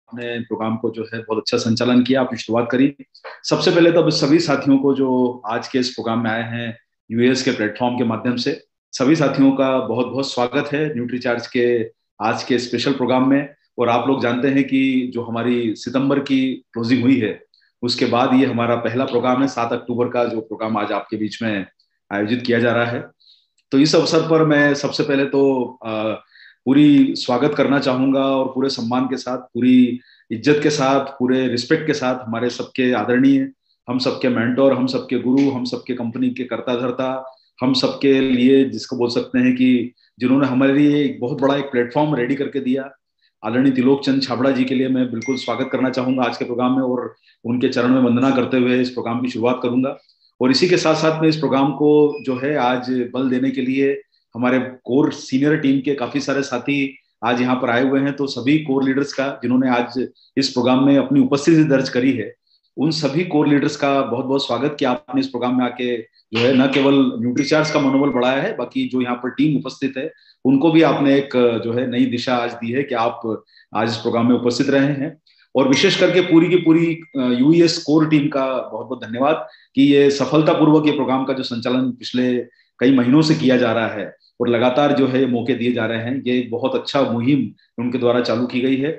आपने प्रोग्राम को जो है बहुत अच्छा संचालन किया, आपने शुरुआत करी। सबसे पहले तो सभी साथियों को जो आज के इस प्रोग्राम में आए हैं यूएस के प्लेटफॉर्म के माध्यम से, सभी साथियों का बहुत बहुत स्वागत है न्यूट्रीचार्ज के आज के स्पेशल प्रोग्राम में। और आप लोग जानते हैं कि जो हमारी सितंबर की क्लोजिंग हुई है, उसके बाद ये हमारा पहला प्रोग्राम है। 7 अक्टूबर का जो प्रोग्राम आज आपके बीच में आयोजित किया जा रहा है, तो इस अवसर पर मैं सबसे पहले तो पूरी स्वागत करना चाहूंगा और पूरे सम्मान के साथ, पूरी इज्जत के साथ, पूरे रिस्पेक्ट के साथ हमारे सबके आदरणीय, हम सबके मेंटोर, हम सबके गुरु, हम सबके कंपनी के कर्ता धर्ता, हम सबके लिए जिसको बोल सकते हैं कि जिन्होंने हमारे लिए एक बहुत बड़ा एक प्लेटफॉर्म रेडी करके दिया, आदरणीय त्रिलोक चंद छाबड़ा जी के लिए मैं बिल्कुल स्वागत करना चाहूंगा आज के प्रोग्राम में, और उनके चरण में वंदना करते हुए इस प्रोग्राम की शुरुआत करूंगा। और इसी के साथ साथ में इस प्रोग्राम को जो है आज बल देने के लिए हमारे कोर सीनियर टीम के काफी सारे साथी आज यहाँ पर आए हुए हैं। तो सभी कोर लीडर्स का जिन्होंने आज इस प्रोग्राम में अपनी उपस्थिति दर्ज करी है, उन सभी कोर लीडर्स का बहुत बहुत स्वागत कि आपने इस प्रोग्राम में आके जो है न केवल न्यूट्रीचार्ज का मनोबल बढ़ाया है, बल्कि जो यहाँ पर टीम उपस्थित है उनको भी आपने एक जो है नई दिशा आज दी है कि आप आज इस प्रोग्राम में उपस्थित रहे हैं। और विशेष करके पूरी की पूरी यूएस कोर टीम का बहुत बहुत धन्यवाद कि ये सफलतापूर्वक ये प्रोग्राम का जो संचालन पिछले कई महीनों से किया जा रहा है और लगातार जो है मौके दिए जा रहे हैं, ये बहुत अच्छा मुहिम उनके द्वारा चालू की गई है।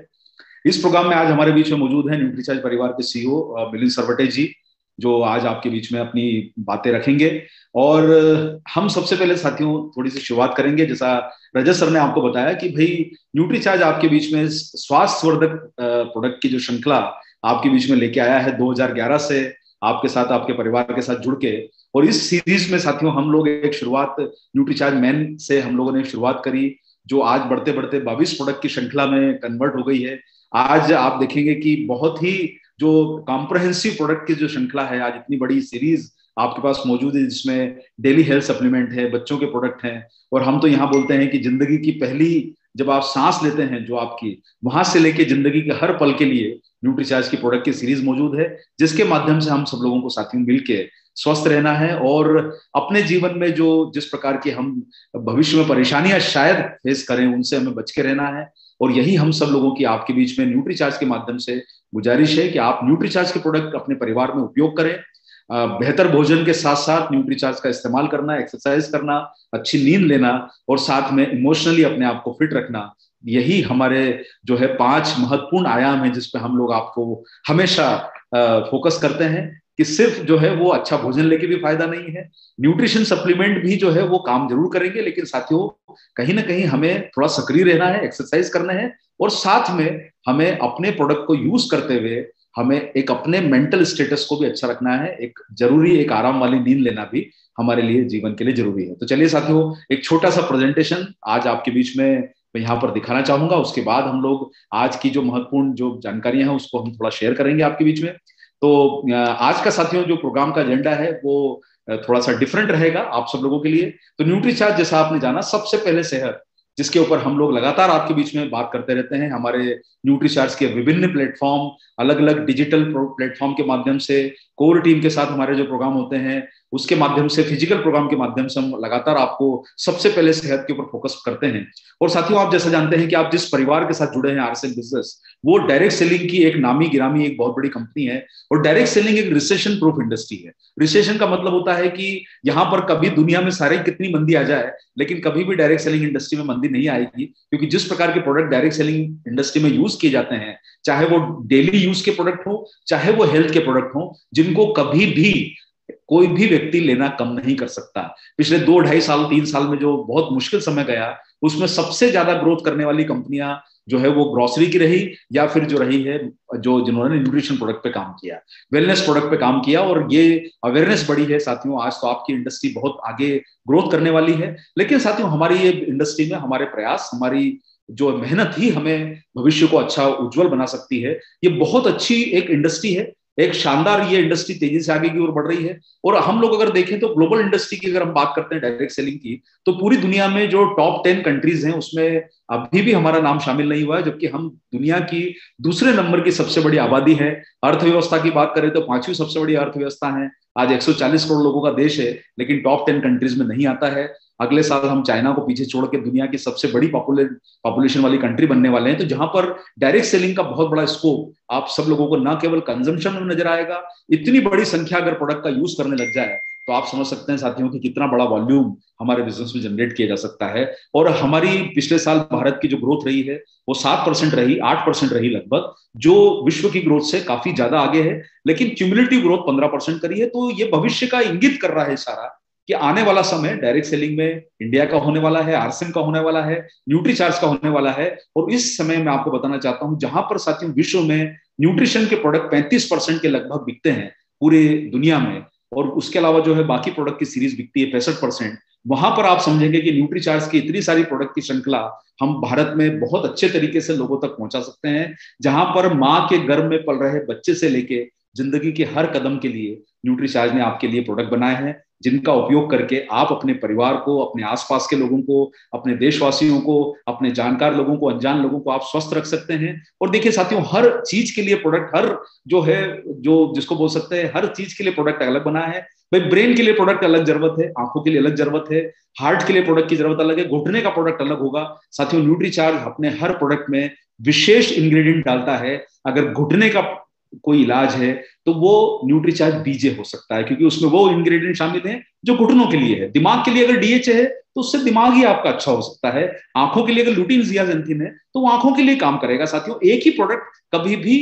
इस प्रोग्राम में आज हमारे बीच में मौजूद है न्यूट्रीचार्ज परिवार के सीईओ मिलिंद सरवटे जी, जो आज आपके बीच में अपनी बातें रखेंगे। और हम सबसे पहले साथियों थोड़ी सी शुरुआत करेंगे, जैसा रजत सर ने आपको बताया कि भाई न्यूट्रीचार्ज आपके बीच में स्वास्थ्यवर्धक प्रोडक्ट की जो श्रृंखला आपके बीच में लेके आया है 2011 से आपके साथ, आपके परिवार के साथ जुड़ के। और इस सीरीज में साथियों हम लोग एक शुरुआत न्यूट्रीचार्ज मैन से हम लोगों ने शुरुआत करी, जो आज बढ़ते बढ़ते 22 प्रोडक्ट की श्रृंखला में कन्वर्ट हो गई है। आज आप देखेंगे कि बहुत ही जो कॉम्प्रहेंसिव प्रोडक्ट की जो श्रृंखला है, आज इतनी बड़ी सीरीज आपके पास मौजूद है, जिसमें डेली हेल्थ सप्लीमेंट है, बच्चों के प्रोडक्ट हैं, और हम तो यहाँ बोलते हैं कि जिंदगी की पहली जब आप सांस लेते हैं जो आपकी, वहां से लेके जिंदगी के हर पल के लिए न्यूट्रीचार्ज की प्रोडक्ट की सीरीज मौजूद है, जिसके माध्यम से हम सब लोगों को साथियों मिलके स्वस्थ रहना है और अपने जीवन में जो जिस प्रकार की हम भविष्य में परेशानियां शायद फेस करें, उनसे हमें बच के रहना है। और यही हम सब लोगों की आपके बीच में न्यूट्रीचार्ज के माध्यम से गुजारिश है कि आप न्यूट्रीचार्ज के प्रोडक्ट अपने परिवार में उपयोग करें। बेहतर भोजन के साथ साथ न्यूट्रीचार्ज का इस्तेमाल करना, एक्सरसाइज करना, अच्छी नींद लेना और साथ में इमोशनली अपने आप को फिट रखना, यही हमारे जो है 5 महत्वपूर्ण आयाम है, जिसपे हम लोग आपको हमेशा फोकस करते हैं कि सिर्फ जो है वो अच्छा भोजन लेके भी फायदा नहीं है, न्यूट्रिशन सप्लीमेंट भी जो है वो काम जरूर करेंगे, लेकिन साथियों कहीं ना कहीं हमें थोड़ा सक्रिय रहना है, एक्सरसाइज करना है, और साथ में हमें अपने प्रोडक्ट को यूज करते हुए हमें एक अपने मेंटल स्टेटस को भी अच्छा रखना है। एक जरूरी एक आराम वाली नींद लेना भी हमारे लिए जीवन के लिए जरूरी है। तो चलिए साथियों, एक छोटा सा प्रेजेंटेशन आज आपके बीच में मैं यहाँ पर दिखाना चाहूंगा। उसके बाद हम लोग आज की जो महत्वपूर्ण जो जानकारियां हैं उसको हम थोड़ा शेयर करेंगे आपके बीच में। तो आज का साथियों जो प्रोग्राम का एजेंडा है वो थोड़ा सा डिफरेंट रहेगा आप सब लोगों के लिए। तो न्यूट्रीचार्ज जैसा आपने जाना, सबसे पहले सेहत, जिसके ऊपर हम लोग लगातार आपके बीच में बात करते रहते हैं। हमारे न्यूट्रीचार्ज के विभिन्न प्लेटफॉर्म, अलग अलग डिजिटल प्लेटफॉर्म के माध्यम से कोर टीम के साथ हमारे जो प्रोग्राम होते हैं, उसके माध्यम से फिजिकल प्रोग्राम के माध्यम से हम लगातार आपको सबसे पहले सेहत के ऊपर फोकस करते हैं। और साथियों आप जैसा जानते हैं कि आप जिस परिवार के साथ जुड़े हैं आरसेल बिजनेस, वो डायरेक्ट सेलिंग की एक नामी गिरामी एक बहुत बड़ी कंपनी है। और डायरेक्ट सेलिंग एक रिसेशन प्रूफ इंडस्ट्री है। रिसेशन का मतलब होता है कि यहाँ पर कभी दुनिया में सारे कितनी मंदी आ जाए, लेकिन कभी भी डायरेक्ट सेलिंग इंडस्ट्री में मंदी नहीं आएगी, क्योंकि जिस प्रकार के प्रोडक्ट डायरेक्ट सेलिंग इंडस्ट्री में यूज किए जाते हैं, चाहे वो डेली यूज के प्रोडक्ट हो, चाहे वो हेल्थ के प्रोडक्ट हो, जिनको कभी भी कोई भी व्यक्ति लेना कम नहीं कर सकता। पिछले 2-2.5 साल 3 साल में जो बहुत मुश्किल समय गया, उसमें सबसे ज्यादा ग्रोथ करने वाली कंपनियां जो है वो ग्रोसरी की रही, या फिर जो रही है जो जिन्होंने न्यूट्रिशन प्रोडक्ट पे काम किया, वेलनेस प्रोडक्ट पे काम किया। और ये अवेयरनेस बढ़ी है साथियों। आज तो आपकी इंडस्ट्री बहुत आगे ग्रोथ करने वाली है, लेकिन साथियों हमारी ये इंडस्ट्री में हमारे प्रयास, हमारी जो मेहनत ही हमें भविष्य को अच्छा उज्जवल बना सकती है। ये बहुत अच्छी एक इंडस्ट्री है, एक शानदार ये इंडस्ट्री तेजी से आगे की ओर बढ़ रही है। और हम लोग अगर देखें तो ग्लोबल इंडस्ट्री की अगर हम बात करते हैं डायरेक्ट सेलिंग की, तो पूरी दुनिया में जो टॉप 10 कंट्रीज हैं उसमें अभी भी हमारा नाम शामिल नहीं हुआ है, जबकि हम दुनिया की दूसरे नंबर की सबसे बड़ी आबादी है। अर्थव्यवस्था की बात करें तो 5वीं सबसे बड़ी अर्थव्यवस्था है। आज 140 करोड़ लोगों का देश है, लेकिन टॉप 10 कंट्रीज में नहीं आता है। अगले साल हम चाइना को पीछे छोड़ के दुनिया की सबसे बड़ी पॉपुलेशन वाली कंट्री बनने वाले हैं। तो जहां पर डायरेक्ट सेलिंग का बहुत बड़ा स्कोप आप सब लोगों को न केवल कंजम्पशन में नजर आएगा, इतनी बड़ी संख्या अगर प्रोडक्ट का यूज करने लग जाए तो आप समझ सकते हैं साथियों कि कितना बड़ा वॉल्यूम हमारे बिजनेस में जनरेट किया जा सकता है। और हमारी पिछले साल भारत की जो ग्रोथ रही है वो 7% रही, 8% रही लगभग, जो विश्व की ग्रोथ से काफी ज्यादा आगे है। लेकिन क्यूमुलेटिव ग्रोथ 15% करी है। तो ये भविष्य का इंगित कर रहा है सारा कि आने वाला समय डायरेक्ट सेलिंग में इंडिया का होने वाला है, आरसीएम का होने वाला है, न्यूट्रीचार्ज का होने वाला है। और इस समय मैं आपको बताना चाहता हूं जहां पर साथियों विश्व में न्यूट्रिशन के प्रोडक्ट 35% के लगभग बिकते हैं पूरे दुनिया में, और उसके अलावा जो है बाकी प्रोडक्ट की सीरीज बिकती है 65%। वहां पर आप समझेंगे कि न्यूट्रीचार्ज की इतनी सारी प्रोडक्ट की श्रृंखला हम भारत में बहुत अच्छे तरीके से लोगों तक पहुंचा सकते हैं, जहां पर माँ के गर्भ में पल रहे बच्चे से लेके जिंदगी के हर कदम के लिए न्यूट्रीचार्ज ने आपके लिए प्रोडक्ट बनाए हैं, जिनका उपयोग करके आप अपने परिवार को, अपने आसपास के लोगों को, अपने देशवासियों को, अपने जानकार लोगों को, अनजान लोगों को आप स्वस्थ रख सकते हैं। और देखिए साथियों, हर चीज के लिए प्रोडक्ट, हर जो है जो जिसको बोल सकते हैं हर चीज के लिए प्रोडक्ट अलग बना है। भाई ब्रेन के लिए प्रोडक्ट अलग जरूरत है, आंखों के लिए अलग जरूरत है, हार्ट के लिए प्रोडक्ट की जरूरत अलग है, घुटने का प्रोडक्ट अलग होगा। साथियों न्यूट्रीचार्ज अपने हर प्रोडक्ट में विशेष इंग्रेडिएंट डालता है। अगर घुटने का कोई इलाज है तो वो न्यूट्रीचार्ज बीजे हो सकता है, क्योंकि उसमें वो इंग्रेडिएंट शामिल हैं जो घुटनों के लिए है। दिमाग के लिए अगर डीएचए है तो उससे दिमाग ही आपका अच्छा हो सकता है। आंखों के लिए अगर लुटीन जियाजेंथिन है तो वो आंखों के लिए काम करेगा। साथियों एक ही प्रोडक्ट कभी भी,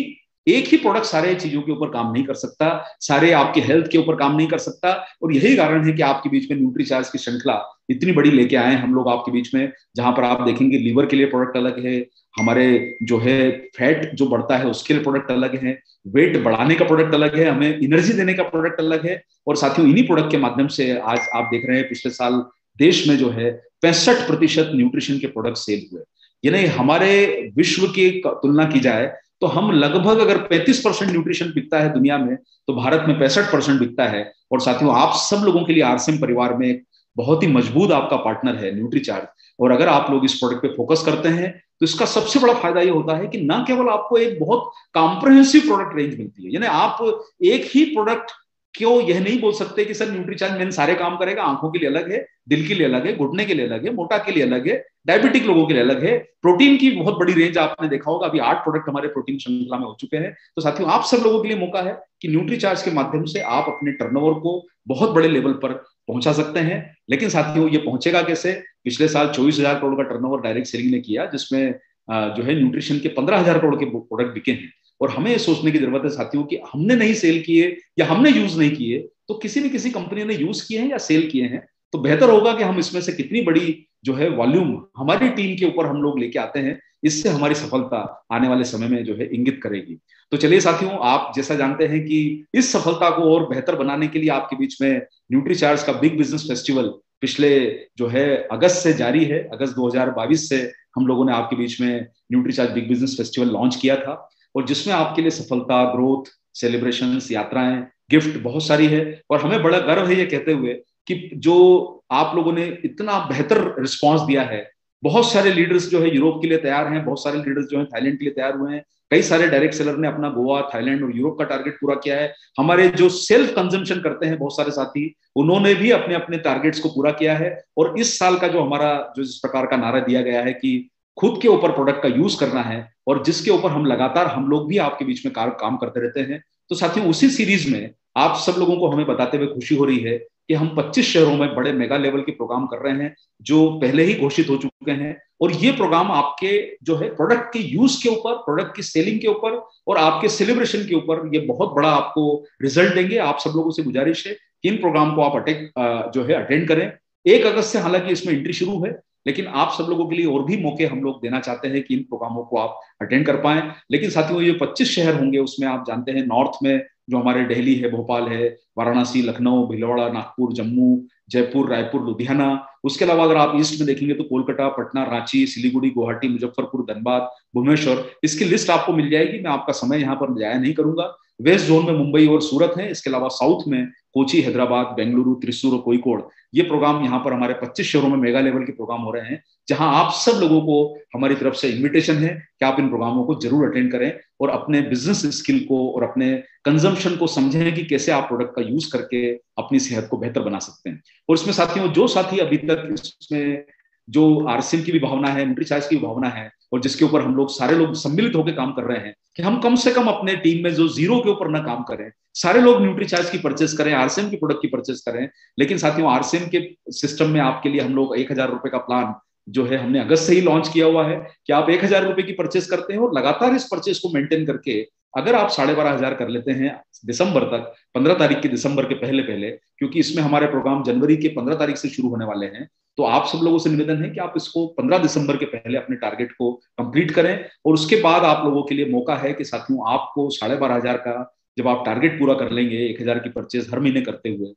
एक ही प्रोडक्ट सारे चीजों के ऊपर काम नहीं कर सकता, सारे आपके हेल्थ के ऊपर काम नहीं कर सकता। और यही कारण है कि आपके बीच में न्यूट्रीचार्ज की श्रृंखला इतनी बड़ी लेके आए हम लोग आपके बीच में, जहां पर आप देखेंगे लीवर के लिए प्रोडक्ट अलग है, हमारे जो है फैट जो बढ़ता है उसके लिए प्रोडक्ट अलग है, वेट बढ़ाने का प्रोडक्ट अलग है, हमें एनर्जी देने का प्रोडक्ट अलग है। और साथियों इन्हीं प्रोडक्ट के माध्यम से आज आप देख रहे हैं पिछले साल देश में जो है 65% न्यूट्रिशन के प्रोडक्ट सेल हुए। यानी हमारे विश्व की तुलना की जाए तो हम लगभग, अगर 35% न्यूट्रिशन बिकता है दुनिया में तो भारत में 65% बिकता है। और साथियों आप सब लोगों के लिए आरसीएम परिवार में एक बहुत ही मजबूत आपका पार्टनर है न्यूट्रीचार्ज। और अगर आप लोग इस प्रोडक्ट पे फोकस करते हैं तो इसका सबसे बड़ा फायदा ये होता है कि ना केवल आपको एक बहुत कॉम्प्रिहेंसिव प्रोडक्ट रेंज मिलती है, यानी आप एक ही प्रोडक्ट क्यों यह नहीं बोल सकते कि सर न्यूट्रीचार्ज मेन सारे काम करेगा, आंखों के लिए अलग है, दिल के लिए अलग है, घुटने के लिए अलग है, मोटा के लिए अलग है, डायबिटिक लोगों के लिए अलग है। प्रोटीन की बहुत बड़ी रेंज आपने देखा होगा, अभी 8 प्रोडक्ट हमारे प्रोटीन श्रृंखला में हो चुके हैं। तो साथियों आप सब लोगों के लिए मौका है कि न्यूट्रीचार्ज के माध्यम से आप अपने टर्नओवर को बहुत बड़े लेवल पर पहुंचा सकते हैं। लेकिन साथियों ये पहुंचेगा कैसे? पिछले साल 24,000 करोड़ का टर्नओवर डायरेक्ट सेलिंग ने किया, जिसमें जो है न्यूट्रिशन के 15,000 करोड़ के प्रोडक्ट बिके हैं। और हमें ये सोचने की जरूरत है साथियों कि हमने नहीं सेल किए या हमने यूज नहीं किए, तो किसी न किसी कंपनी ने यूज किए हैं या सेल किए हैं। तो बेहतर होगा कि हम इसमें से कितनी बड़ी जो है वॉल्यूम हमारी टीम के ऊपर हम लोग लेके आते हैं, इससे हमारी सफलता आने वाले समय में जो है इंगित करेगी। तो चलिए साथियों, आप जैसा जानते हैं कि इस सफलता को और बेहतर बनाने के लिए आपके बीच में न्यूट्रीचार्ज का बिग बिजनेस फेस्टिवल पिछले जो है अगस्त से जारी है। अगस्त 2022 से हम लोगों ने आपके बीच में Nutricharge big business festival launch किया था, और जिसमें आपके लिए सफलता, ग्रोथ, सेलिब्रेशंस, यात्राएं, गिफ्ट बहुत सारी है। और हमें बड़ा गर्व है ये कहते हुए कि जो आप लोगों ने इतना बेहतर रिस्पांस दिया है। बहुत सारे लीडर्स जो है यूरोप के लिए तैयार हैं, बहुत सारे लीडर्स जो है थाईलैंड के लिए तैयार हुए हैं, कई सारे डायरेक्ट सेलर ने अपना गोवा, थाईलैंड और यूरोप का टारगेट पूरा किया है। हमारे जो सेल्फ कंजम्पशन करते हैं बहुत सारे साथी, उन्होंने भी अपने अपने टारगेट्स को पूरा किया है। और इस साल का जो हमारा जो इस प्रकार का नारा दिया गया है कि खुद के ऊपर प्रोडक्ट का यूज करना है, और जिसके ऊपर हम लगातार हम लोग भी आपके बीच में काम करते रहते हैं। तो साथियों उसी सीरीज में आप सब लोगों को हमें बताते हुए खुशी हो रही है कि हम 25 शहरों में बड़े मेगा लेवल के प्रोग्राम कर रहे हैं, जो पहले ही घोषित हो चुके हैं। और ये प्रोग्राम आपके जो है प्रोडक्ट के यूज के ऊपर, प्रोडक्ट की सेलिंग के ऊपर और आपके सेलिब्रेशन के ऊपर ये बहुत बड़ा आपको रिजल्ट देंगे। आप सब लोगों से गुजारिश है कि इन प्रोग्राम को आप जो है अटेंड करें। 1 अगस्त से हालांकि इसमें एंट्री शुरू है, लेकिन आप सब लोगों के लिए और भी मौके हम लोग देना चाहते हैं कि इन प्रोग्रामों को आप अटेंड कर पाएं। लेकिन साथियों ये 25 शहर होंगे, उसमें आप जानते हैं नॉर्थ में जो हमारे दिल्ली है, भोपाल है, वाराणसी, लखनऊ, भीलवाड़ा, नागपुर, जम्मू, जयपुर, रायपुर, लुधियाना। उसके अलावा अगर आप ईस्ट में देखेंगे तो कोलकाता, पटना, रांची, सिलीगुड़ी, गुवाहाटी, मुजफ्फरपुर, धनबाद, भुवनेश्वर, इसकी लिस्ट आपको मिल जाएगी। मैं आपका समय यहाँ पर जाया नहीं करूंगा। वेस्ट जोन में मुंबई और सूरत है, इसके अलावा साउथ में कोची, हैदराबाद, बेंगलुरु, त्रिशूर और कोईकोड। ये प्रोग्राम यहाँ पर हमारे 25 शहरों में मेगा लेवल के प्रोग्राम हो रहे हैं, जहां आप सब लोगों को हमारी तरफ से इन्विटेशन है कि आप इन प्रोग्रामों को जरूर अटेंड करें और अपने बिजनेस स्किल को और अपने कंजम्पशन को समझें कि कैसे आप प्रोडक्ट का यूज करके अपनी सेहत को बेहतर बना सकते हैं। और इसमें साथियों, जो साथी अभी तक इसमें जो आरसीएम की भी भावना है, न्यूट्रीचार्ज की भी भावना है, और जिसके ऊपर हम लोग सारे लोग सम्मिलित होकर काम कर रहे हैं कि हम कम से कम अपने टीम में जो जीरो के ऊपर ना काम करें, सारे लोग न्यूट्रीचार्ज की परचेस करें, आरसीएम की प्रोडक्ट की परचेस करें। लेकिन साथियों, आरसीएम के सिस्टम में आपके लिए हम लोग 1,000 रुपए का प्लान जो है हमने अगस्त से ही लॉन्च किया हुआ है कि आप 1,000 रुपए की परचेस करते हैं और लगातार इस परचेस को मेंटेन करके अगर आप 12,500 कर लेते हैं दिसंबर तक, 15 तारीख के दिसंबर के पहले पहले, क्योंकि इसमें हमारे प्रोग्राम जनवरी के 15 तारीख से शुरू होने वाले हैं, तो आप सब लोगों से निवेदन है कि आप इसको 15 दिसंबर के पहले अपने टारगेट को कंप्लीट करें। और उसके बाद आप लोगों के लिए मौका है कि साथियों, आपको 12,500 का जब आप टारगेट पूरा कर लेंगे 1,000 की परचेज हर महीने करते हुए,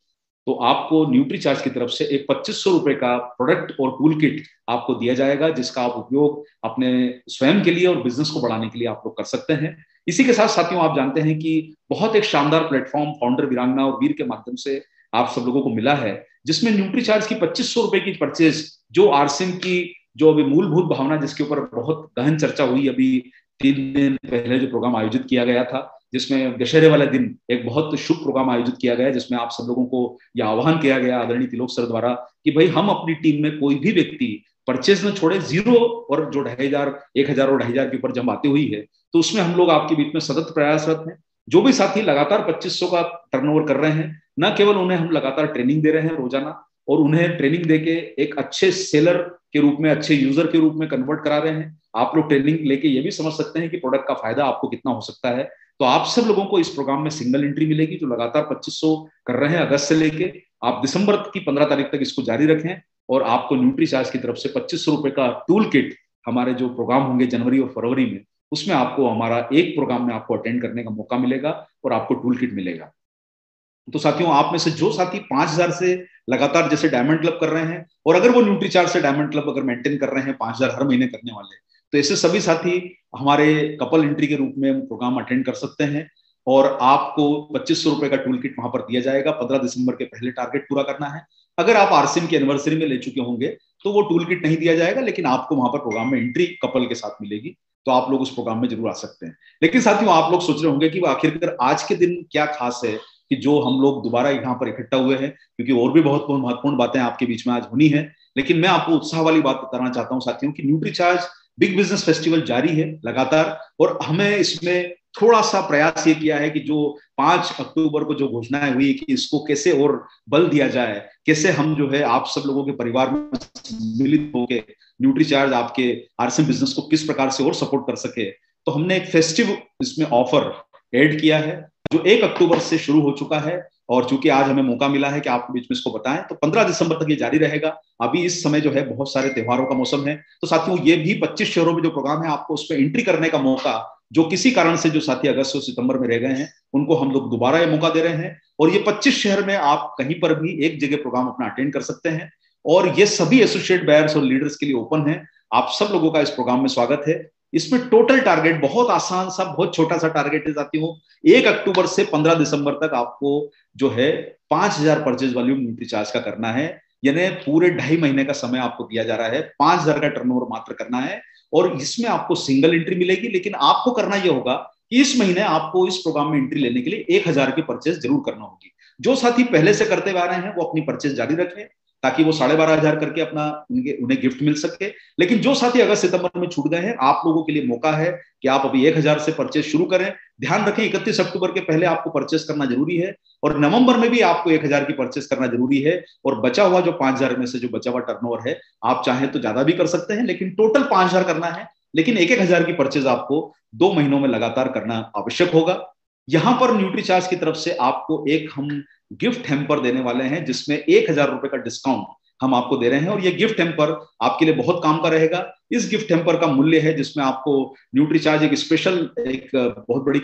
तो आपको न्यूट्रीचार्ज की तरफ से एक 2,500 रुपए का प्रोडक्ट और टूल किट आपको दिया जाएगा, जिसका आप उपयोग अपने स्वयं के लिए और बिजनेस को बढ़ाने के लिए आप लोग कर सकते हैं। इसी के साथ साथियों, आप जानते हैं कि बहुत एक शानदार प्लेटफॉर्म फाउंडर वीरांगना और वीर के माध्यम से आप सब लोगों को मिला है, जिसमें न्यूट्रीचार्ज की 2,500 रुपए की परचेज, जो आरसीएम की जो अभी मूलभूत भावना, जिसके ऊपर बहुत गहन चर्चा हुई अभी 3 दिन पहले जो प्रोग्राम आयोजित किया गया था, जिसमें दशहरे वाले दिन एक बहुत शुभ प्रोग्राम आयोजित किया गया, जिसमें आप सब लोगों को यह आह्वान किया गया आदरणीय तिलोक सर द्वारा कि भाई हम अपनी टीम में कोई भी व्यक्ति परचेज न छोड़े, जीरो और जो 2,500, 1,000 और 2,500 के ऊपर जब आती हुई है, तो उसमें हम लोग आपके बीच में सतत प्रयासरत हैं। जो भी साथी लगातार 2,500 का टर्नओवर कर रहे हैं, न केवल उन्हें हम लगातार ट्रेनिंग दे रहे हैं रोजाना, और उन्हें ट्रेनिंग देके एक अच्छे सेलर के रूप में, अच्छे यूजर के रूप में कन्वर्ट करा रहे हैं। आप लोग ट्रेनिंग लेके ये भी समझ सकते हैं कि प्रोडक्ट का फायदा आपको कितना हो सकता है। तो आप सब लोगों को इस प्रोग्राम में सिंगल एंट्री मिलेगी, जो लगातार 2,500 कर रहे हैं अगस्त से लेके आप दिसंबर की 15 तारीख तक इसको जारी रखें, और आपको न्यूट्रीचार्ज की तरफ से 2,500 रुपए का टूल किट, हमारे जो प्रोग्राम होंगे जनवरी और फरवरी में, उसमें आपको हमारा एक प्रोग्राम में आपको अटेंड करने का मौका मिलेगा और आपको टूल किट मिलेगा। तो साथियों, आप में से जो साथी 5,000 से लगातार जैसे डायमंड क्लब कर रहे हैं, और अगर वो न्यूट्रीचार्ज से डायमंड क्लब अगर मेंटेन कर रहे हैं 5,000 हर महीने करने वाले, तो ऐसे सभी साथी हमारे कपल एंट्री के रूप में प्रोग्राम अटेंड कर सकते हैं, और आपको 2,500 रुपए का टूल किट वहां पर दिया जाएगा। 15 दिसंबर के पहले टारगेट पूरा करना है। अगर आप आरसीएम की एनिवर्सरी में ले चुके होंगे तो वो टूल किट नहीं दिया जाएगा, लेकिन आपको वहां पर प्रोग्राम में एंट्री कपल के साथ मिलेगी, तो आप लोग उस प्रोग्राम में जरूर आ सकते हैं। लेकिन साथियों, आप लोग सोच रहे होंगे कि आखिरकार आज के दिन क्या खास है कि जो हम लोग दोबारा यहाँ पर इकट्ठा हुए हैं, क्योंकि और भी बहुत महत्वपूर्ण बातें आपके बीच में आज होनी है। लेकिन मैं आपको उत्साह वाली बात बताना चाहता हूँ साथियों कि न्यूट्रीचार्ज बिग बिजनेस फेस्टिवल जारी है लगातार, और हमें इसमें थोड़ा सा प्रयास ये किया है कि जो 5 अक्टूबर को जो घोषणाएं हुई कि इसको कैसे और बल दिया जाए, कैसे हम जो है आप सब लोगों के परिवार में मिलित होकर न्यूट्रीचार्ज आपके आरसीएम बिजनेस को किस प्रकार से और सपोर्ट कर सके, तो हमने एक फेस्टिव इसमें ऑफर ऐड किया है जो 1 अक्टूबर से शुरू हो चुका है। और चूंकि आज हमें मौका मिला है कि आपके बीच में इसको बताएं, तो 15 दिसंबर तक ये जारी रहेगा। अभी इस समय जो है बहुत सारे त्योहारों का मौसम है, तो साथियों ये भी 25 शहरों में जो प्रोग्राम है, आपको उस पर एंट्री करने का मौका, जो किसी कारण से जो साथी अगस्त और सितंबर में रह गए हैं, उनको हम लोग दोबारा ये मौका दे रहे हैं। और ये 25 शहर में आप कहीं पर भी एक जगह प्रोग्राम अपना अटेंड कर सकते हैं, और ये सभी एसोसिएट बायर्स और लीडर्स के लिए ओपन है। आप सब लोगों का इस प्रोग्राम में स्वागत है। इसमें टोटल टारगेट बहुत आसान सा, बहुत छोटा सा टारगेट है साथियों। 1 अक्टूबर से 15 दिसंबर तक आपको जो है 5,000 परचेज वॉल्यूम न्यूट्रीचार्ज का करना है, यानी पूरे 2.5 महीने का समय आपको दिया जा रहा है। 5,000 का टर्नओवर मात्र करना है, और इसमें आपको सिंगल एंट्री मिलेगी। लेकिन आपको करना यह होगा कि इस महीने आपको इस प्रोग्राम में एंट्री लेने के लिए 1,000 की परचेज जरूर करना होगी। जो साथी पहले से करते आ रहे हैं वो अपनी परचेज जारी रखें, ताकि वो 12,500 करके अपना उन्हें गिफ्ट मिल सके। लेकिन जो साथी अगस्त सितंबर में छूट गए हैं, आप लोगों के लिए मौका है कि आप अभी 1,000 से परचेज शुरू करें। ध्यान रखें 31 अक्टूबर के पहले आपको परचेस करना जरूरी है, और नवंबर में भी आपको 1,000 की परचेस करना जरूरी है। और बचा हुआ जो 5,000 में से जो बचा हुआ टर्नओवर है, आप चाहें तो ज्यादा भी कर सकते हैं, लेकिन टोटल 5,000 करना है। लेकिन 1,000 की परचेज आपको 2 महीनों में लगातार करना आवश्यक होगा। यहां पर न्यूट्रीचार्ज की तरफ से आपको एक हम गिफ्ट हैम्पर देने वाले हैं, जिसमें 1,000 रुपए का डिस्काउंट हम आपको दे रहे हैं, और ये गिफ्ट हैम्पर आपके लिए बहुत काम का रहेगा। इस गिफ्ट हैम्पर का मूल्य है, जिसमें आपको न्यूट्रीचार्ज एक स्पेशल, एक बहुत बड़ी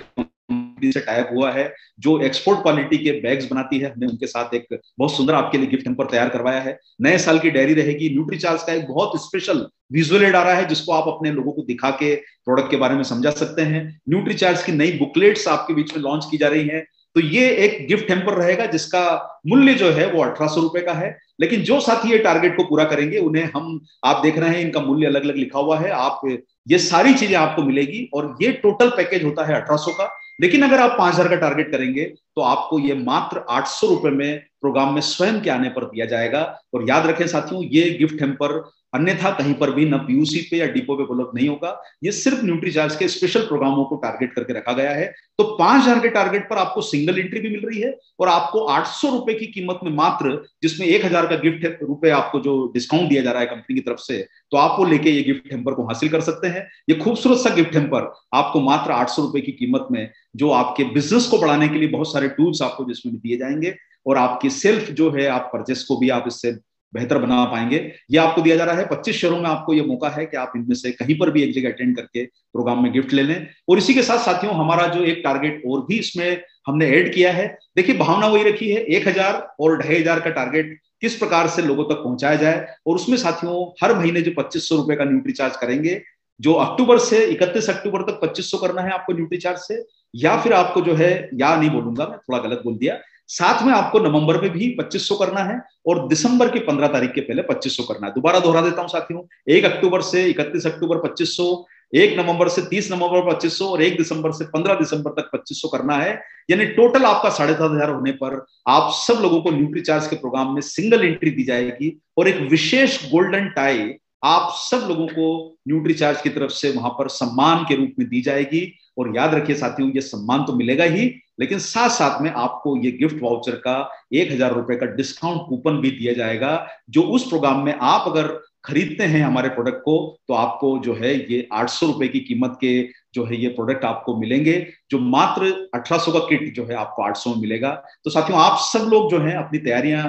कंपनी से टाइप हुआ है जो एक्सपोर्ट क्वालिटी के बैग्स बनाती है। हमने उनके साथ एक बहुत सुंदर आपके लिए गिफ्ट हैम्पर तैयार करवाया है। नए साल की डायरी रहेगी। न्यूट्रीचार्ज का एक बहुत स्पेशल विजुअल एड आ रहा है जिसको आप अपने लोगों को दिखा के प्रोडक्ट के बारे में समझा सकते हैं। न्यूट्रीचार्ज की नई बुकलेट्स आपके बीच में लॉन्च की जा रही है। तो ये एक गिफ्ट हैम्पर रहेगा जिसका मूल्य जो है वो 1800 रुपए का है। लेकिन जो साथी ये टारगेट को पूरा करेंगे उन्हें हम, आप देख रहे हैं इनका मूल्य अलग अलग लिखा हुआ है, आप ये सारी चीजें आपको मिलेगी और ये टोटल पैकेज होता है 1800 का। लेकिन अगर आप 5000 का टारगेट करेंगे तो आपको ये मात्र 800 रुपए में प्रोग्राम में स्वयं के आने पर दिया जाएगा। और याद रखें साथियों, ये गिफ्ट हैम्पर अन्यथा कहीं पर भी न पीयूसी पे या डिपो पे उपलब्ध नहीं होगा। ये सिर्फ न्यूट्रीचार्ज के स्पेशल प्रोग्रामों को टारगेट करके रखा गया है। तो 5000 के टारगेट पर आपको सिंगल एंट्री भी मिल रही है और आपको 800 रुपए की कीमत में मात्र, जिसमें 1000 का गिफ्ट रुपए आपको जो डिस्काउंट दिया जा रहा है कंपनी की तरफ से, तो आप वो लेके ये गिफ्ट हैम्पर को हासिल कर सकते हैं। ये खूबसूरत सा गिफ्ट हैम्पर आपको मात्र 800 रुपए की कीमत में, जो आपके बिजनेस को बढ़ाने के लिए बहुत सारे टूल्स आपको जिसमें दिए जाएंगे और आपकी सेल्फ जो है आप परचेस को भी आप इससे बेहतर बना पाएंगे। ये आपको दिया जा रहा है 25 शहरों में। आपको ये मौका है कि आप इनमें से कहीं पर भी एक जगह अटेंड करके प्रोग्राम में गिफ्ट ले लें। और इसी के साथ साथियों, हमारा जो एक टारगेट और भी इसमें हमने ऐड किया है। देखिए, भावना वही रखी है, 1000 और 2500 का टारगेट किस प्रकार से लोगों तक पहुंचाया जाए। और उसमें साथियों हर महीने जो 2500 रुपए का न्यूट्री चार्ज करेंगे, जो अक्टूबर से 31 अक्टूबर तक 2500 करना है आपको न्यूट्री चार्ज से, या फिर आपको जो है, या नहीं बोलूंगा मैं, थोड़ा गलत बोल दिया, साथ में आपको नवंबर में भी 2500 करना है और दिसंबर की 15 तारीख के पहले 2500 करना है। दोबारा दोहरा देता हूं साथियों, 1 अक्टूबर से 31 अक्टूबर 2500, 1 नवंबर से 30 नवंबर 2500 और 1 दिसंबर से 15 दिसंबर तक 2500 करना है। यानी टोटल आपका 7500 होने पर आप सब लोगों को न्यूट्री चार्ज के प्रोग्राम में सिंगल एंट्री दी जाएगी और एक विशेष गोल्डन टाई आप सब लोगों को न्यूट्री चार्ज की तरफ से वहां पर सम्मान के रूप में दी जाएगी। और याद रखिए साथियों, ये सम्मान तो मिलेगा ही, लेकिन साथ साथ में आपको ये गिफ्ट वाउचर का 1000 रुपए का डिस्काउंट कूपन भी दिया जाएगा, जो उस प्रोग्राम में आप अगर खरीदते हैं हमारे प्रोडक्ट को तो आपको जो है ये 800 रुपए की कीमत के जो है ये प्रोडक्ट आपको मिलेंगे, जो मात्र 1800 का किट जो है आपको 800 में मिलेगा। तो साथियों आप सब लोग जो है अपनी तैयारियां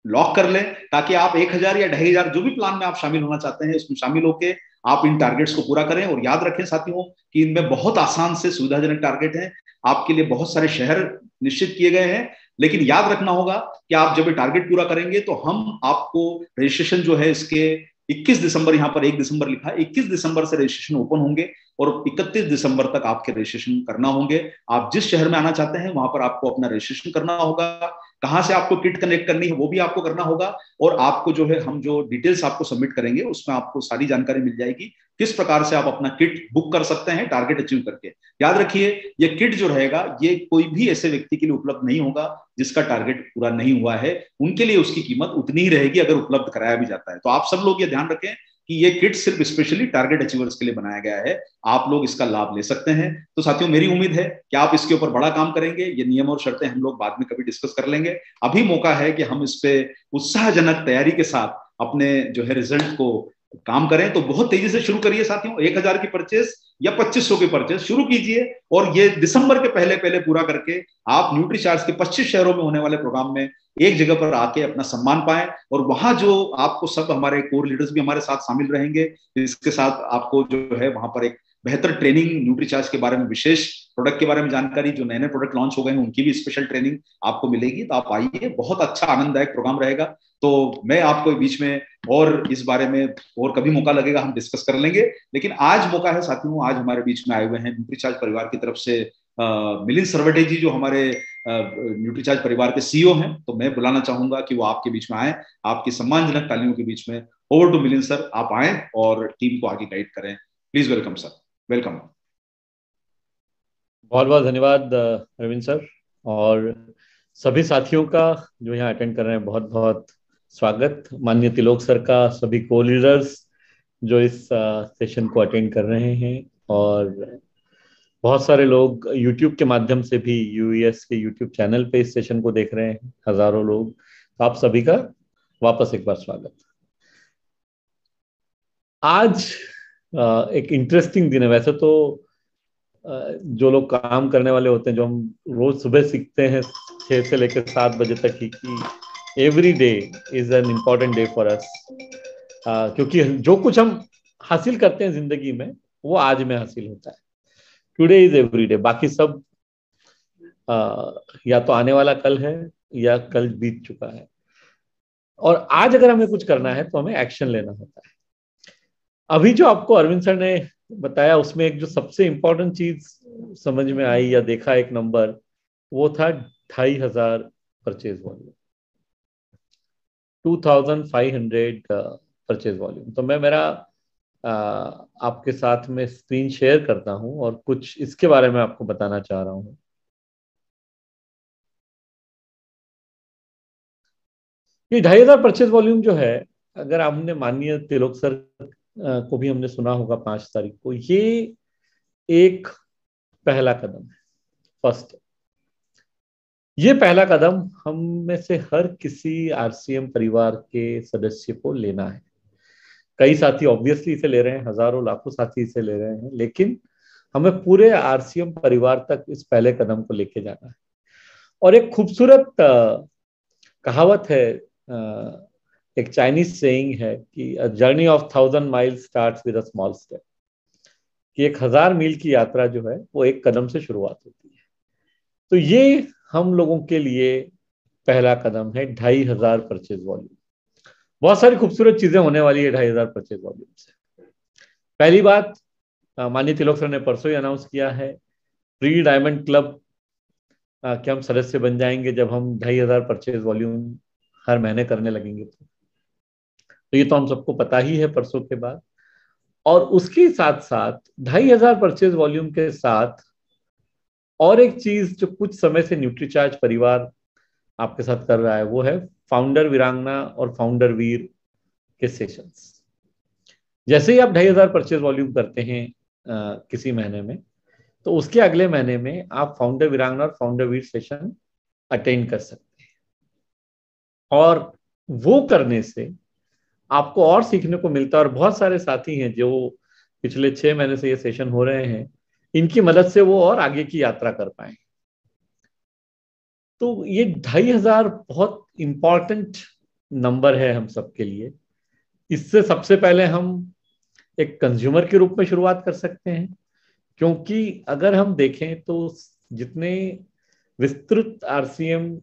लॉक कर लें ताकि आप 1000 या 2500 जो भी प्लान में आप शामिल होना चाहते हैं इसमें शामिल होकर आप इन टारगेट्स को पूरा करें। और याद रखें साथियों कि इनमें बहुत आसान से सुविधाजनक टारगेट हैं। आपके लिए बहुत सारे शहर निश्चित किए गए हैं, लेकिन याद रखना होगा कि आप जब ये टारगेट पूरा करेंगे तो हम आपको रजिस्ट्रेशन जो है इसके 21 दिसंबर, यहाँ पर 1 दिसंबर लिखा है, 21 दिसंबर से रजिस्ट्रेशन ओपन होंगे और 31 दिसंबर तक आपके रजिस्ट्रेशन करना होंगे। आप जिस शहर में आना चाहते हैं वहां पर आपको अपना रजिस्ट्रेशन करना होगा। कहां से आपको किट कनेक्ट करनी है वो भी आपको करना होगा और आपको जो है हम जो डिटेल्स आपको सबमिट करेंगे उसमें आपको सारी जानकारी मिल जाएगी किस प्रकार से आप अपना किट बुक कर सकते हैं टारगेट अचीव करके। याद रखिए, ये किट जो रहेगा ये कोई भी ऐसे व्यक्ति के लिए उपलब्ध नहीं होगा जिसका टारगेट पूरा नहीं हुआ है। उनके लिए उसकी कीमत उतनी ही रहेगी अगर उपलब्ध कराया भी जाता है। तो आप सब लोग ये ध्यान रखें कि ये किट सिर्फ स्पेशली टारगेट अचीवर्स के लिए बनाया गया है, आप लोग इसका लाभ ले सकते हैं। तो साथियों मेरी उम्मीद है कि आप इसके ऊपर बड़ा काम करेंगे। ये नियम और शर्तें हम लोग बाद में कभी डिस्कस कर लेंगे। अभी मौका है कि हम इस पे उत्साहजनक तैयारी के साथ अपने जो है रिजल्ट को काम करें। तो बहुत तेजी से शुरू करिए साथियों, 1000 की परचेस या 2500 की परचेस शुरू कीजिए और ये दिसंबर के पहले पहले पूरा करके आप न्यूट्री चार्ज के 25 शहरों में होने वाले प्रोग्राम में एक जगह पर आके अपना सम्मान पाएं। और वहां जो आपको सब हमारे कोर लीडर्स भी हमारे साथ शामिल रहेंगे, इसके साथ आपको जो है वहां पर एक बेहतर ट्रेनिंग न्यूट्री चार्ज के बारे में, विशेष प्रोडक्ट के बारे में जानकारी, जो नए नए प्रोडक्ट लॉन्च हो गए हैं उनकी भी स्पेशल ट्रेनिंग आपको मिलेगी। तो आप आइए, बहुत अच्छा आनंददायक प्रोग्राम रहेगा। तो मैं आपको बीच में और इस बारे में और कभी मौका लगेगा हम डिस्कस कर लेंगे, लेकिन आज मौका है साथियों, आज हमारे बीच में आए हुए हैं न्यूट्री चार्ज परिवार की तरफ से मिलिंद सरवटे जी, जो हमारे न्यूट्री चार्ज परिवार के सीईओ हैं। तो मैं बुलाना चाहूंगा कि वो आपके बीच में आए, आपकी सम्मानजनक तालियों के बीच में। ओवर टू मिलिंद सर, आप आए और टीम को आगे गाइड करें। Please welcome sir, welcome. बहुत बहुत धन्यवाद रविंद्र सर, और सभी साथियों का जो यहाँ अटेंड कर रहे हैं बहुत बहुत स्वागत। माननीय तिलोक सर का, सभी को लीडर्स जो इस सेशन को अटेंड कर रहे हैं, और बहुत सारे लोग यूट्यूब के माध्यम से भी यूएस के यूट्यूब चैनल पे इस सेशन को देख रहे हैं, हजारों लोग। तो आप सभी का वापस एक बार स्वागत। आज एक इंटरेस्टिंग दिन है। वैसे तो जो लोग काम करने वाले होते हैं, जो हम रोज सुबह सीखते हैं 6 से लेकर 7 बजे तक ही, कि every day is an important day for us, क्योंकि जो कुछ हम हासिल करते हैं जिंदगी में वो आज में हासिल होता है। टुडे इज एवरी डे, बाकी सब या तो आने वाला कल है या कल बीत चुका है, और आज अगर हमें कुछ करना है तो हमें एक्शन लेना होता है। अभी जो आपको अरविंद सर ने बताया उसमें एक जो सबसे इंपॉर्टेंट चीज समझ में आई या देखा एक नंबर, वो था 2500 परचेज वॉल्यूम, 2500 परचेज वॉल्यूम। तो मैं मेरा आपके साथ में स्क्रीन शेयर करता हूं और कुछ इसके बारे में आपको बताना चाह रहा हूं। ये 2500 परचेज वॉल्यूम जो है, अगर हमने माननीय तिलोक सर को भी हमने सुना होगा 5 तारीख को, ये एक पहला कदम है, फर्स्ट। ये पहला कदम हम में से हर किसी आरसीएम परिवार के सदस्य को लेना है। कई साथी ऑब्वियसली इसे ले रहे हैं, हजारों लाखों साथी इसे ले रहे हैं, लेकिन हमें पूरे आरसीएम परिवार तक इस पहले कदम को लेके जाना है। और एक खूबसूरत कहावत है, एक चाइनीज सेइंग है कि a journey of 1000 miles starts with a small step, कि 1000 मील की यात्रा जो है वो एक कदम से शुरुआत होती है। तो ये हम लोगों के लिए पहला कदम है, 2500 परचेज वॉल्यूम। बहुत सारी खूबसूरत चीजें होने वाली है 2500 परचेज वॉल्यूम से। पहली बात, माननीय तिलोक सर ने परसों ही अनाउंस किया है, प्री डायमंड क्लब के हम सदस्य बन जाएंगे जब हम 2500 परचेज वॉल्यूम हर महीने करने लगेंगे। तो ये तो हम सबको पता ही है परसों के बाद। और उसके साथ साथ 2500 परचेज वॉल्यूम के साथ और एक चीज जो कुछ समय से न्यूट्रीचार्ज परिवार आपके साथ कर रहा है, वो है फाउंडर वीरांगना और फाउंडर वीर के सेशंस। जैसे ही आप 2500 परचेज वॉल्यूम करते हैं किसी महीने में, तो उसके अगले महीने में आप फाउंडर वीरांगना और फाउंडर वीर सेशन अटेंड कर सकते हैं। और वो करने से आपको और सीखने को मिलता है। और बहुत सारे साथी हैं जो पिछले 6 महीने से ये सेशन हो रहे हैं, इनकी मदद से वो और आगे की यात्रा कर पाए। तो ये 2500 बहुत इंपॉर्टेंट नंबर है हम सबके लिए। इससे सबसे पहले हम एक कंज्यूमर के रूप में शुरुआत कर सकते हैं, क्योंकि अगर हम देखें तो जितने विस्तृत आरसीएम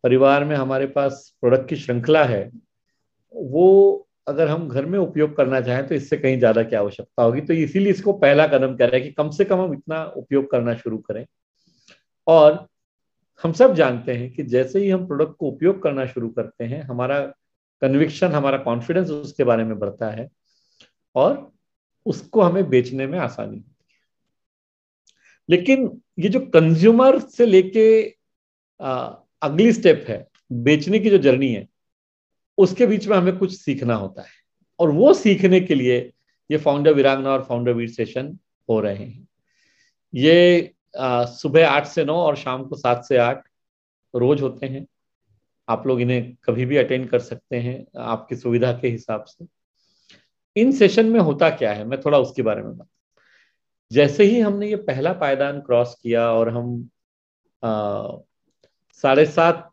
परिवार में हमारे पास प्रोडक्ट की श्रृंखला है, वो अगर हम घर में उपयोग करना चाहें तो इससे कहीं ज्यादा की आवश्यकता होगी। तो इसीलिए इसको पहला कदम कह रहे हैं कि कम से कम हम इतना उपयोग करना शुरू करें। और हम सब जानते हैं कि जैसे ही हम प्रोडक्ट को उपयोग करना शुरू करते हैं, हमारा कन्विक्शन, हमारा कॉन्फिडेंस उसके बारे में बढ़ता है और उसको हमें बेचने में आसानी होती है। लेकिन ये जो कंज्यूमर से लेके अगली स्टेप है, बेचने की जो जर्नी है, उसके बीच में हमें कुछ सीखना होता है। और वो सीखने के लिए ये फाउंडर वीरांगना और फाउंडर वीर सेशन हो रहे हैं। ये सुबह 8 से 9 और शाम को 7 से 8 रोज होते हैं। आप लोग इन्हें कभी भी अटेंड कर सकते हैं आपकी सुविधा के हिसाब से। इन सेशन में होता क्या है, मैं थोड़ा उसके बारे में बता। जैसे ही हमने ये पहला पायदान क्रॉस किया और हम 7.5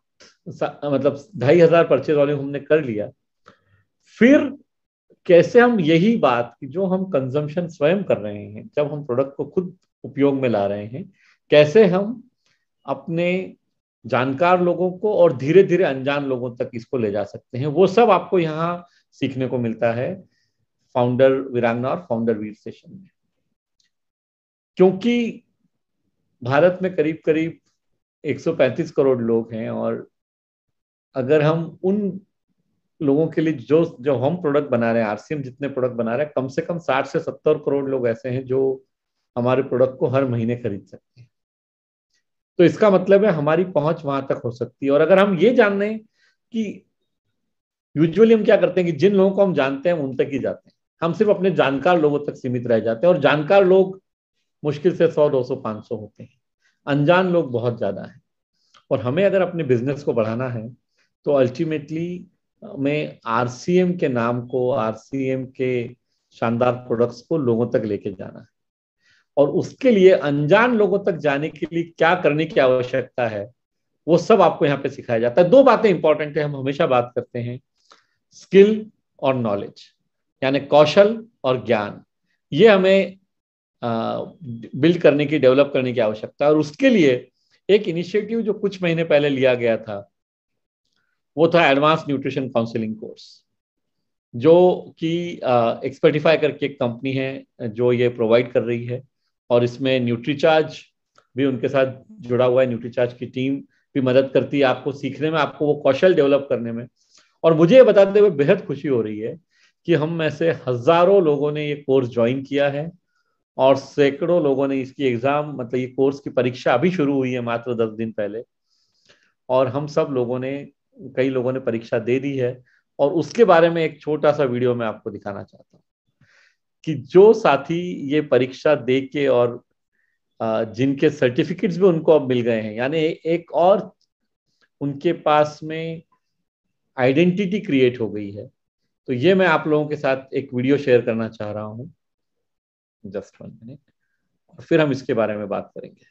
मतलब 2500 परचेज वॉल्यूम हमने कर लिया, फिर कैसे हम यही बात कि जो हम कंजम्पशन स्वयं कर रहे हैं, जब हम प्रोडक्ट को खुद उपयोग में ला रहे हैं, कैसे हम अपने जानकार लोगों को और धीरे धीरे अनजान लोगों तक इसको ले जा सकते हैं, वो सब आपको यहाँ सीखने को मिलता है फाउंडर वीरांगना और फाउंडर वीर सेशन में। क्योंकि भारत में करीब करीब 135 करोड़ लोग हैं, और अगर हम उन लोगों के लिए जो हम प्रोडक्ट बना रहे हैं, आरसीएम जितने प्रोडक्ट बना रहे हैं, कम से कम 60 से 70 करोड़ लोग ऐसे हैं जो हमारे प्रोडक्ट को हर महीने खरीद सकते हैं। तो इसका मतलब है हमारी पहुंच वहां तक हो सकती है। और अगर हम ये जान लें कि यूजुअली हम क्या करते हैं कि जिन लोगों को हम जानते हैं उन तक ही जाते हैं, हम सिर्फ अपने जानकार लोगों तक सीमित रह जाते हैं, और जानकार लोग मुश्किल से 100, 200, 500 होते हैं, अनजान लोग बहुत ज्यादा हैं। और हमें अगर अपने बिजनेस को बढ़ाना है तो अल्टीमेटली में आरसीएम के नाम को, आरसीएम के शानदार प्रोडक्ट्स को लोगों तक लेके जाना है। और उसके लिए अनजान लोगों तक जाने के लिए क्या करने की आवश्यकता है, वो सब आपको यहाँ पे सिखाया जाता है। 2 बातें इंपॉर्टेंट है, हम हमेशा बात करते हैं, स्किल और नॉलेज, यानी कौशल और ज्ञान। ये हमें बिल्ड करने की, डेवलप करने की आवश्यकता है। और उसके लिए एक इनिशिएटिव जो कुछ महीने पहले लिया गया था वो था एडवांस न्यूट्रिशन काउंसलिंग कोर्स, जो कि एक्सपर्टिफाई करके एक कंपनी है जो ये प्रोवाइड कर रही है, और इसमें न्यूट्रीचार्ज भी उनके साथ जुड़ा हुआ है। न्यूट्रीचार्ज की टीम भी मदद करती है आपको सीखने में, आपको वो कौशल डेवलप करने में। और मुझे ये बताते हुए बेहद खुशी हो रही है कि हम में से हजारों लोगों ने ये कोर्स ज्वाइन किया है, और सैकड़ों लोगों ने इसकी एग्जाम, मतलब ये कोर्स की परीक्षा अभी शुरू हुई है मात्र 10 दिन पहले, और हम सब लोगों ने, कई लोगों ने परीक्षा दे दी है। और उसके बारे में एक छोटा सा वीडियो मैं आपको दिखाना चाहता हूँ कि जो साथी ये परीक्षा दे के और जिनके सर्टिफिकेट्स भी उनको अब मिल गए हैं, यानी एक और उनके पास में आइडेंटिटी क्रिएट हो गई है। तो ये मैं आप लोगों के साथ एक वीडियो शेयर करना चाह रहा हूँ, जस्ट 1 मिनट, और फिर हम इसके बारे में बात करेंगे।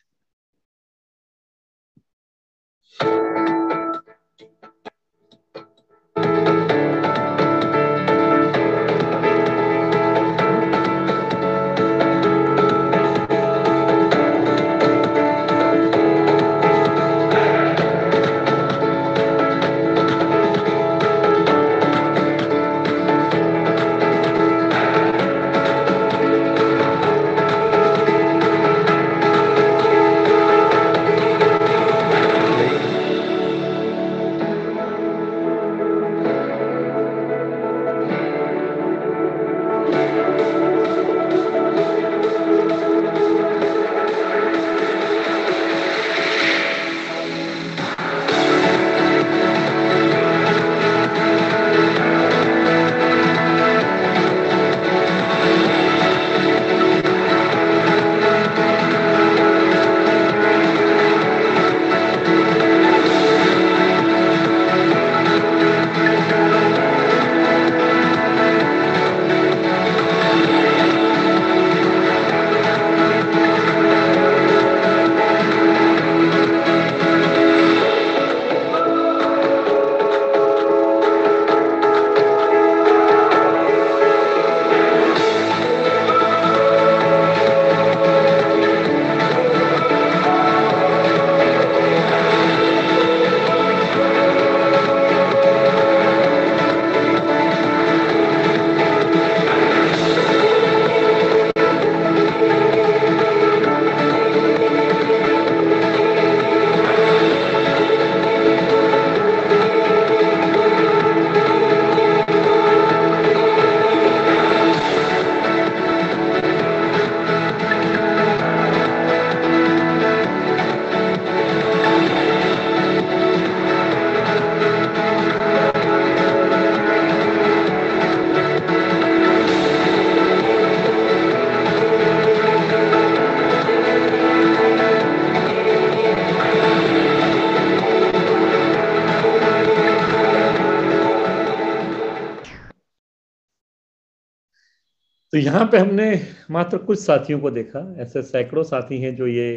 तो यहाँ पे हमने मात्र कुछ साथियों को देखा, ऐसे सैकड़ों साथी हैं जो ये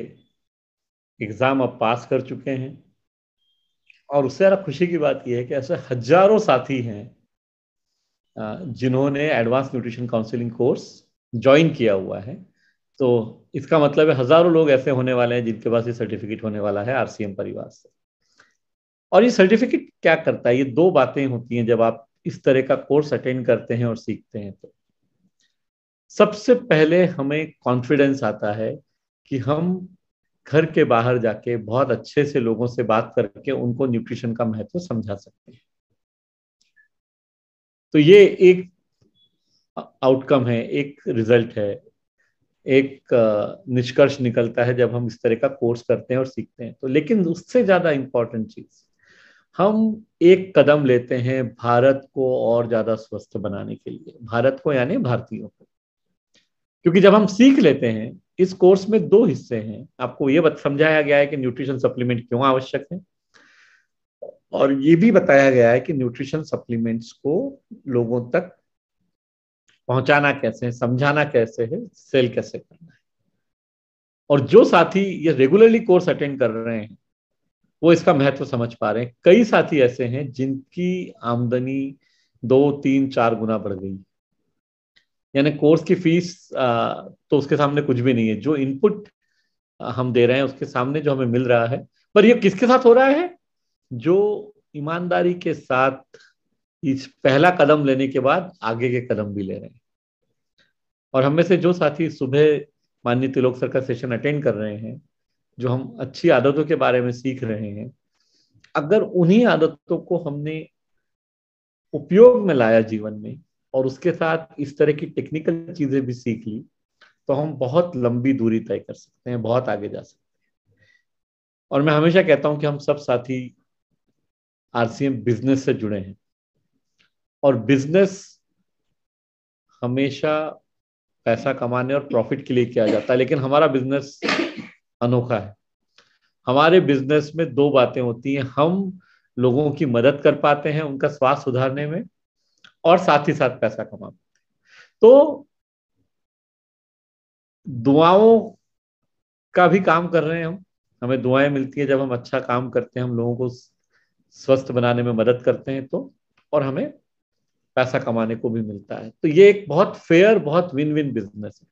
एग्जाम अब पास कर चुके हैं। और उससे ज़्यादा खुशी की बात यह है कि ऐसे हजारों साथी हैं जिन्होंने advance nutrition counselling course join किया हुआ है। तो इसका मतलब है हजारों लोग ऐसे होने वाले हैं जिनके पास ये सर्टिफिकेट होने वाला है आरसीएम परिवार से। और ये सर्टिफिकेट क्या करता है? ये दो बातें होती हैं जब आप इस तरह का कोर्स अटेंड करते हैं और सीखते हैं। तो सबसे पहले हमें कॉन्फिडेंस आता है कि हम घर के बाहर जाके बहुत अच्छे से लोगों से बात करके उनको न्यूट्रिशन का महत्व समझा सकते हैं। तो ये एक आउटकम है, एक रिजल्ट है, एक निष्कर्ष निकलता है जब हम इस तरह का कोर्स करते हैं और सीखते हैं। तो लेकिन उससे ज्यादा इंपॉर्टेंट चीज, हम एक कदम लेते हैं भारत को और ज्यादा स्वस्थ बनाने के लिए, भारत को यानी भारतीयों को। क्योंकि जब हम सीख लेते हैं, इस कोर्स में दो हिस्से हैं। आपको ये समझाया गया है कि न्यूट्रिशन सप्लीमेंट क्यों आवश्यक है, और ये भी बताया गया है कि न्यूट्रिशन सप्लीमेंट्स को लोगों तक पहुंचाना कैसे है, समझाना कैसे है, सेल कैसे करना है। और जो साथी ये रेगुलरली कोर्स अटेंड कर रहे हैं वो इसका महत्व समझ पा रहे हैं। कई साथी ऐसे हैं जिनकी आमदनी 2, 3, 4 गुना बढ़ गई, यानी कोर्स की फीस तो उसके सामने कुछ भी नहीं है। जो इनपुट हम दे रहे हैं उसके सामने जो हमें मिल रहा है। पर ये किसके साथ हो रहा है? जो ईमानदारी के साथ इस पहला कदम लेने के बाद आगे के कदम भी ले रहे हैं। और हम में से जो साथी सुबह माननीय तिलोक सर का सेशन अटेंड कर रहे हैं, जो हम अच्छी आदतों के बारे में सीख रहे हैं, अगर उन्हीं आदतों को हमने उपयोग में लाया जीवन में और उसके साथ इस तरह की टेक्निकल चीजें भी सीख ली, तो हम बहुत लंबी दूरी तय कर सकते हैं, बहुत आगे जा सकते हैं। और मैं हमेशा कहता हूं कि हम सब साथी आरसीएम बिजनेस से जुड़े हैं, और बिजनेस हमेशा पैसा कमाने और प्रॉफिट के लिए किया जाता है, लेकिन हमारा बिजनेस अनोखा है। हमारे बिजनेस में दो बातें होती हैं, हम लोगों की मदद कर पाते हैं उनका स्वास्थ्य सुधारने में, और साथ ही साथ पैसा कमा पाते हैं। तो दुआओं का भी काम कर रहे हैं हम। हमें दुआएं मिलती है जब हम अच्छा काम करते हैं, हम लोगों को स्वस्थ बनाने में मदद करते हैं तो, और हमें पैसा कमाने को भी मिलता है। तो ये एक बहुत फेयर, बहुत विन विन बिजनेस है।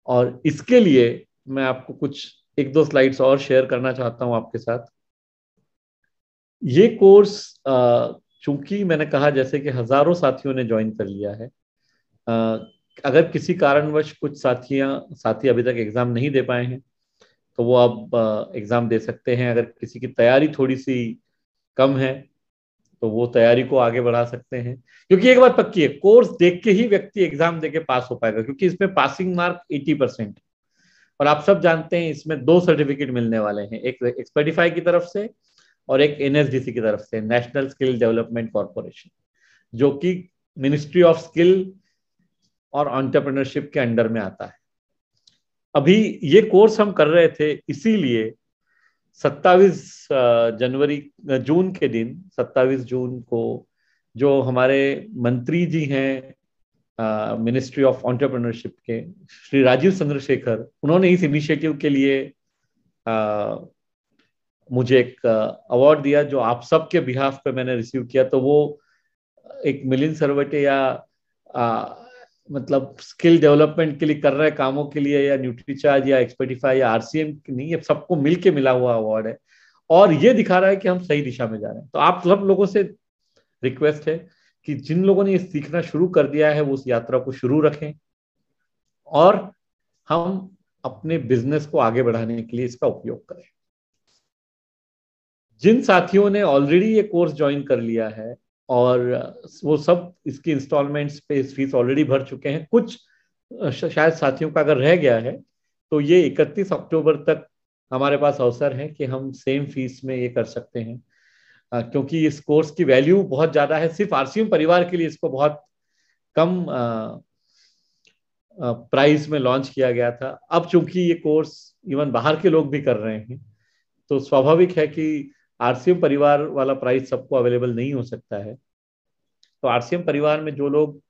और इसके लिए मैं आपको कुछ एक दो स्लाइड्स और शेयर करना चाहता हूं आपके साथ। ये कोर्स चूंकि मैंने कहा जैसे कि हजारों साथियों ने ज्वाइन कर लिया है, अगर किसी कारणवश कुछ साथी अभी तक एग्जाम नहीं दे पाए हैं तो वो अब एग्जाम दे सकते हैं। अगर किसी की तैयारी थोड़ी सी कम है तो वो तैयारी को आगे बढ़ा सकते हैं, क्योंकि एक बात पक्की है, कोर्स देख के ही व्यक्ति एग्जाम देके पास हो पाएगा, क्योंकि इसमें पासिंग मार्क 80%। और आप सब जानते हैं इसमें दो सर्टिफिकेट मिलने वाले हैं, एक एक्सपर्टिफाई की तरफ से और एक एनएसडीसी की तरफ से, नेशनल स्किल डेवलपमेंट कॉर्पोरेशन, जो कि मिनिस्ट्री ऑफ स्किल और एंटरप्रेन्योरशिप के अंडर में आता है। अभी ये कोर्स हम कर रहे थे इसीलिए 27 जनवरी जून के दिन, 27 जून को जो हमारे मंत्री जी हैं मिनिस्ट्री ऑफ एंटरप्रेन्योरशिप के, श्री राजीव चंद्रशेखर, उन्होंने इस इनिशिएटिव के लिए मुझे एक अवार्ड दिया जो आप सबके बिहाफ पे मैंने रिसीव किया। तो वो एक मिलिंद सरवटे या मतलब स्किल डेवलपमेंट के लिए कर रहे कामों के लिए, या न्यूट्रीचार्ज या एक्सपर्टिफाई या आरसीएम नहीं, ये सबको मिलके मिला हुआ अवार्ड है, और ये दिखा रहा है कि हम सही दिशा में जा रहे हैं। तो आप सब लोगों से रिक्वेस्ट है कि जिन लोगों ने ये सीखना शुरू कर दिया है वो उस यात्रा को शुरू रखें, और हम अपने बिजनेस को आगे बढ़ाने के लिए इसका उपयोग करें। जिन साथियों ने ऑलरेडी ये कोर्स ज्वाइन कर लिया है और वो सब इसकी इंस्टॉलमेंट्स पे फीस ऑलरेडी भर चुके हैं, कुछ शायद साथियों का अगर रह गया है तो ये 31 अक्टूबर तक हमारे पास अवसर है कि हम सेम फीस में ये कर सकते हैं, क्योंकि इस कोर्स की वैल्यू बहुत ज्यादा है। सिर्फ आरसीएम परिवार के लिए इसको बहुत कम प्राइस में लॉन्च किया गया था। अब चूंकि ये कोर्स इवन बाहर के लोग भी कर रहे हैं, तो स्वाभाविक है कि आरसीएम परिवार वाला प्राइस सबको अवेलेबल नहीं हो सकता है। तो आरसीएम परिवार में जो लोग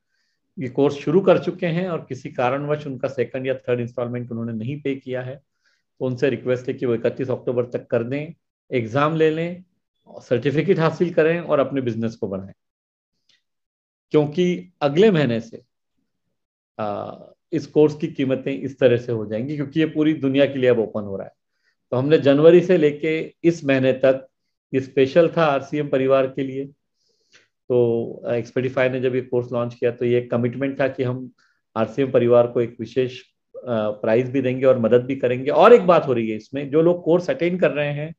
ये कोर्स शुरू कर चुके हैं और किसी कारणवश उनका सेकंड या थर्ड इंस्टॉलमेंट उन्होंने नहीं पे किया है, तो उनसे रिक्वेस्ट है कि वो 31 अक्टूबर तक कर दें, एग्जाम ले लें, सर्टिफिकेट हासिल करें और अपने बिजनेस को बढ़ाएं। क्योंकि अगले महीने से इस कोर्स की कीमतें इस तरह से हो जाएंगी, क्योंकि ये पूरी दुनिया के लिए अब ओपन हो रहा है। तो हमने जनवरी से लेके इस महीने तक, ये स्पेशल था आरसीएम परिवार के लिए। तो एक्सपर्टिफाई ने जब ये कोर्स लॉन्च किया तो ये कमिटमेंट था कि हम आरसीएम परिवार को एक विशेष प्राइज भी देंगे और मदद भी करेंगे। और एक बात हो रही है इसमें, जो लोग कोर्स अटेंड कर रहे हैं,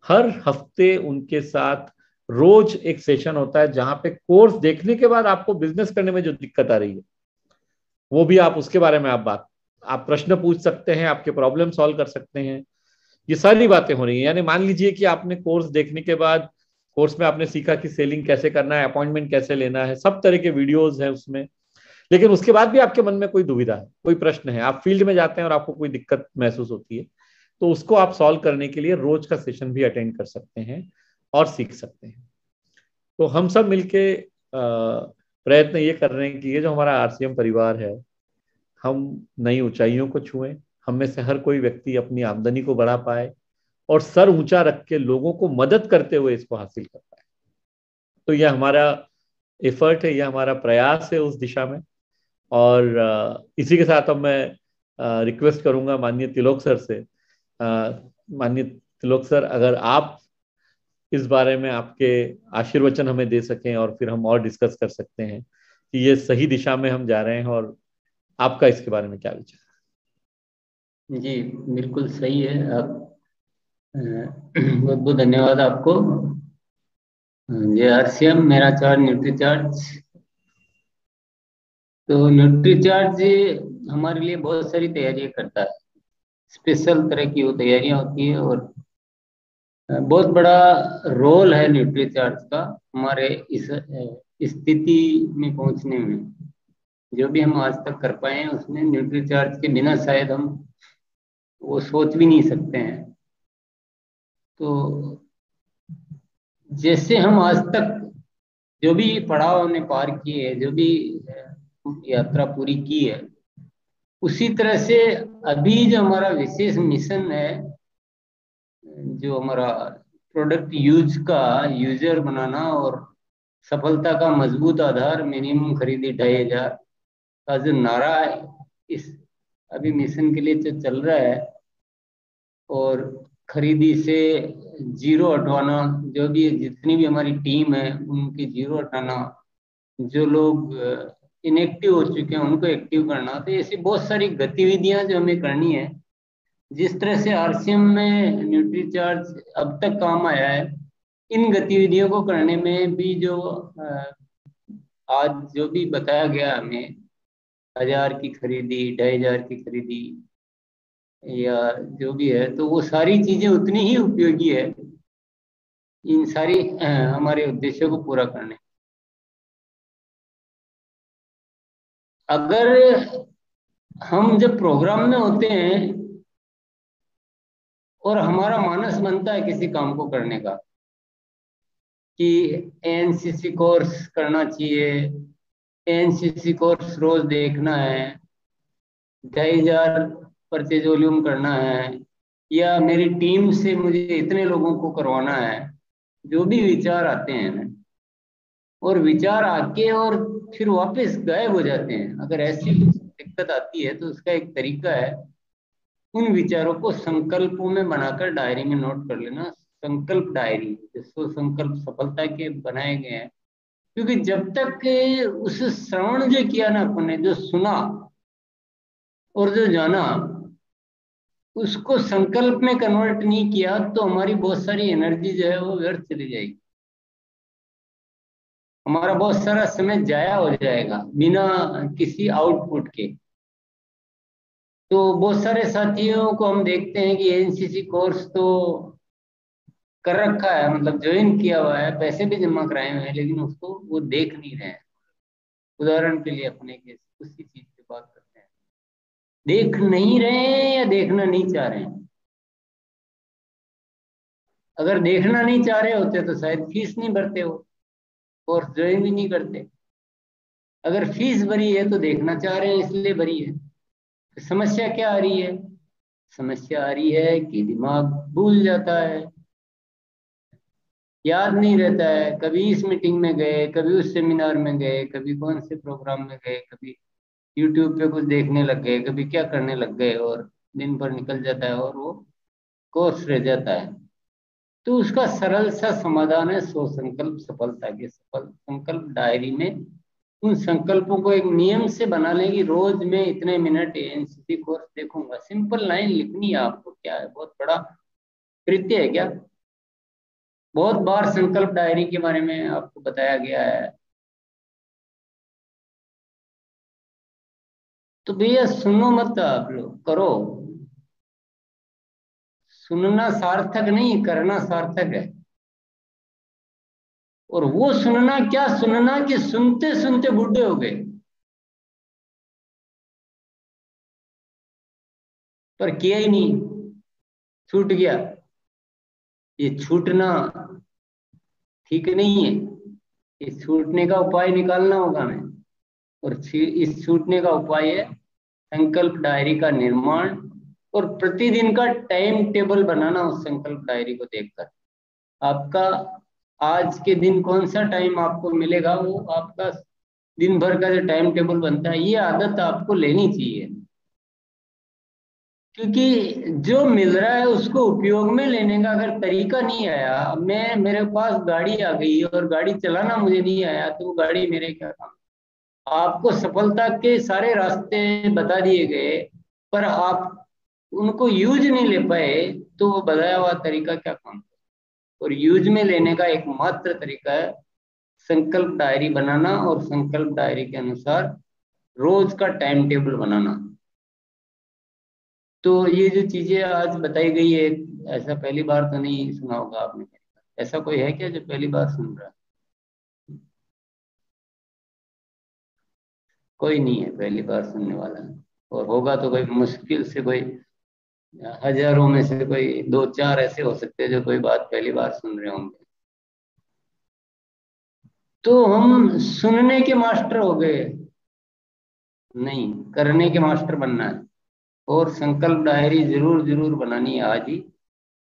हर हफ्ते उनके साथ रोज एक सेशन होता है, जहां पे कोर्स देखने के बाद आपको बिजनेस करने में जो दिक्कत आ रही है वो भी आप उसके बारे में आप प्रश्न पूछ सकते हैं, आपके प्रॉब्लम सॉल्व कर सकते हैं। ये सारी बातें हो रही है। यानी मान लीजिए कि आपने कोर्स देखने के बाद, कोर्स में आपने सीखा कि सेलिंग कैसे करना है, अपॉइंटमेंट कैसे लेना है, सब तरह के वीडियोस हैं उसमें, लेकिन उसके बाद भी आपके मन में कोई दुविधा है, कोई प्रश्न है, आप फील्ड में जाते हैं और आपको कोई दिक्कत महसूस होती है, तो उसको आप सॉल्व करने के लिए रोज का सेशन भी अटेंड कर सकते हैं और सीख सकते हैं। तो हम सब मिलके प्रयत्न ये कर रहे हैं कि ये जो हमारा आरसीएम परिवार है, हम नई ऊंचाइयों को छुएं, हम में से हर कोई व्यक्ति अपनी आमदनी को बढ़ा पाए और सर ऊंचा रख के लोगों को मदद करते हुए इसको हासिल कर पाए। तो यह हमारा एफर्ट है, यह हमारा प्रयास है उस दिशा में। और इसी के साथ अब मैं रिक्वेस्ट करूंगा माननीय तिलोक सर से। माननीय तिलोक सर, अगर आप इस बारे में आपके आशीर्वचन हमें दे सकें और फिर हम और डिस्कस कर सकते हैं कि ये सही दिशा में हम जा रहे हैं, और आपका इसके बारे में क्या विचार है। जी बिल्कुल सही है। आप बहुत बहुत धन्यवाद आपको। ये आरसीएम मेरा चार्ज न्यूट्री चार्ज। तो न्यूट्री चार्ज हमारे लिए बहुत सारी तैयारियां करता है। स्पेशल तरह की वो तैयारियां होती है और बहुत बड़ा रोल है न्यूट्री चार्ज का हमारे इस स्थिति में पहुंचने में। जो भी हम आज तक कर पाए हैं उसमें न्यूट्री चार्ज के बिना शायद हम वो सोच भी नहीं सकते हैं। तो जैसे हम आज तक जो भी पड़ाव हमने पार किए, जो भी यात्रा पूरी की है, उसी तरह से अभी जो हमारा विशेष मिशन है, जो हमारा प्रोडक्ट यूजर बनाना और सफलता का मजबूत आधार, मिनिमम खरीदी 2500 का जो नारा है, इस अभी मिशन के लिए जो चल रहा है, और खरीदी से जीरो हटवाना, जो भी जितनी भी हमारी टीम है उनकी जीरो हटाना, जो लोग इनएक्टिव हो चुके हैं उनको एक्टिव करना। तो ऐसी बहुत सारी गतिविधियां जो हमें करनी है। जिस तरह से आरसीएम में न्यूट्री चार्ज अब तक काम आया है, इन गतिविधियों को करने में भी जो आज जो भी बताया गया हमें, 1000 की खरीदी, 2500 की खरीदी या जो भी है, तो वो सारी चीजें उतनी ही उपयोगी है इन सारी हमारे उद्देश्यों को पूरा करने। अगर हम जब प्रोग्राम में होते हैं और हमारा मानस बनता है किसी काम को करने का कि एनसीसी कोर्स करना चाहिए, एनसीसी कोर्स रोज देखना है, 2500 परचेज वॉल्यूम करना है, या मेरी टीम से मुझे इतने लोगों को करवाना है, जो भी विचार आते हैं और विचार आके और फिर वापस गायब हो जाते हैं। अगर ऐसी कुछ दिक्कत आती है तो उसका एक तरीका है उन विचारों को संकल्पों में बनाकर डायरी में नोट कर लेना। संकल्प डायरी, जिसको संकल्प सफलता के बनाए गए हैं। क्योंकि जब तक उस श्रवण जो किया ना अपन ने, जो सुना और जो जाना, उसको संकल्प में कन्वर्ट नहीं किया तो हमारी बहुत सारी एनर्जी जो है वो व्यर्थ चली जाएगी। हमारा बहुत सारा समय जाया हो जाएगा बिना किसी आउटपुट के। तो बहुत सारे साथियों को हम देखते हैं कि एनसीसी कोर्स तो कर रखा है, मतलब ज्वाइन किया हुआ है, पैसे भी जमा कराए हुए हैं, लेकिन उसको वो देख नहीं रहे हैं। उदाहरण के लिए अपने केस उसी चीज की बात करते हैं, देख नहीं रहे हैं या देखना नहीं चाह रहे हैं। अगर देखना नहीं चाह रहे होते तो शायद फीस नहीं भरते हो, कोर्स ज्वाइन भी नहीं करते। अगर फीस भरी है तो देखना चाह रहे हैं इसलिए भरी है। तो समस्या क्या आ रही है? समस्या आ रही है कि दिमाग भूल जाता है, याद नहीं रहता है। कभी इस मीटिंग में गए, कभी उस सेमिनार में गए, कभी कौन से प्रोग्राम में गए, कभी यूट्यूब पे कुछ देखने लग गए, कभी क्या करने लग गए, और दिन भर निकल जाता है और वो कोर्स रह जाता है। तो उसका सरल सा समाधान है 100 संकल्प सफलता के। सफल संकल्प डायरी में उन संकल्पों को एक नियम से बना लें कि रोज में इतने मिनट एनसीसी कोर्स देखूंगा। सिंपल लाइन लिखनी है आपको। क्या है, बहुत बड़ा कृत्य है क्या? बहुत बार संकल्प डायरी के बारे में आपको बताया गया है। तो भैया सुनो मत, आप लोग करो। सुनना सार्थक नहीं, करना सार्थक है। और वो सुनना क्या सुनना कि सुनते सुनते बूढ़े हो गए, पर किया ही नहीं, छूट गया। ये छूटना ठीक नहीं है। इस छूटने का उपाय निकालना होगा हमें, और इस छूटने का उपाय है संकल्प डायरी का निर्माण और प्रतिदिन का टाइम टेबल बनाना। उस संकल्प डायरी को देखकर आपका आज के दिन कौन सा टाइम आपको मिलेगा, वो आपका दिन भर का जो टाइम टेबल बनता है, ये आदत आपको लेनी चाहिए। क्योंकि जो मिल रहा है उसको उपयोग में लेने का अगर तरीका नहीं आया, मेरे पास गाड़ी आ गई और गाड़ी चलाना मुझे नहीं आया, तो वो गाड़ी मेरे क्या काम। आपको सफलता के सारे रास्ते बता दिए गए, पर आप उनको यूज नहीं ले पाए, तो वो बताया हुआ तरीका क्या काम। और यूज में लेने का एकमात्र तरीका है संकल्प डायरी बनाना, और संकल्प डायरी के अनुसार रोज का टाइम टेबल बनाना। तो ये जो चीजें आज बताई गई है, ऐसा पहली बार तो नहीं सुना होगा आपने। ऐसा कोई है क्या जो पहली बार सुन रहा है? कोई नहीं है पहली बार सुनने वाला, और होगा तो कोई मुश्किल से कोई हजारों में से कोई दो चार ऐसे हो सकते हैं जो कोई बात पहली बार सुन रहे होंगे। तो हम सुनने के मास्टर हो गए? नहीं, करने के मास्टर बनना है। और संकल्प डायरी जरूर जरूर बनानी है आज ही,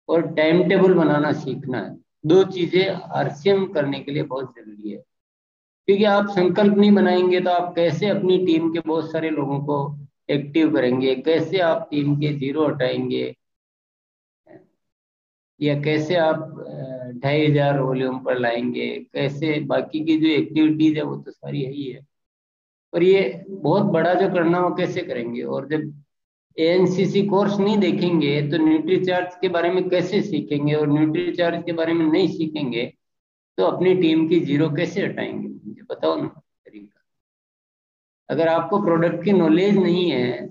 और टाइम टेबल बनाना सीखना है। दो चीजें आरसीएम करने के लिए बहुत जरूरी है। क्योंकि आप संकल्प नहीं बनाएंगे तो आप कैसे अपनी टीम के बहुत सारे लोगों को एक्टिव करेंगे, कैसे आप टीम के जीरो हटाएंगे, या कैसे आप 2500 वॉल्यूम पर लाएंगे, कैसे बाकी की जो एक्टिविटीज है वो तो सारी है ही है, पर ये बहुत बड़ा जो करना हो कैसे करेंगे। और जब एएनसीसी कोर्स नहीं देखेंगे तो न्यूट्रीचार्ज के बारे में कैसे सीखेंगे, और न्यूट्रीचार्ज के बारे में नहीं सीखेंगे तो अपनी टीम की जीरो कैसे हटाएंगे? मुझे बताओ ना तरीका। अगर आपको प्रोडक्ट की नॉलेज नहीं है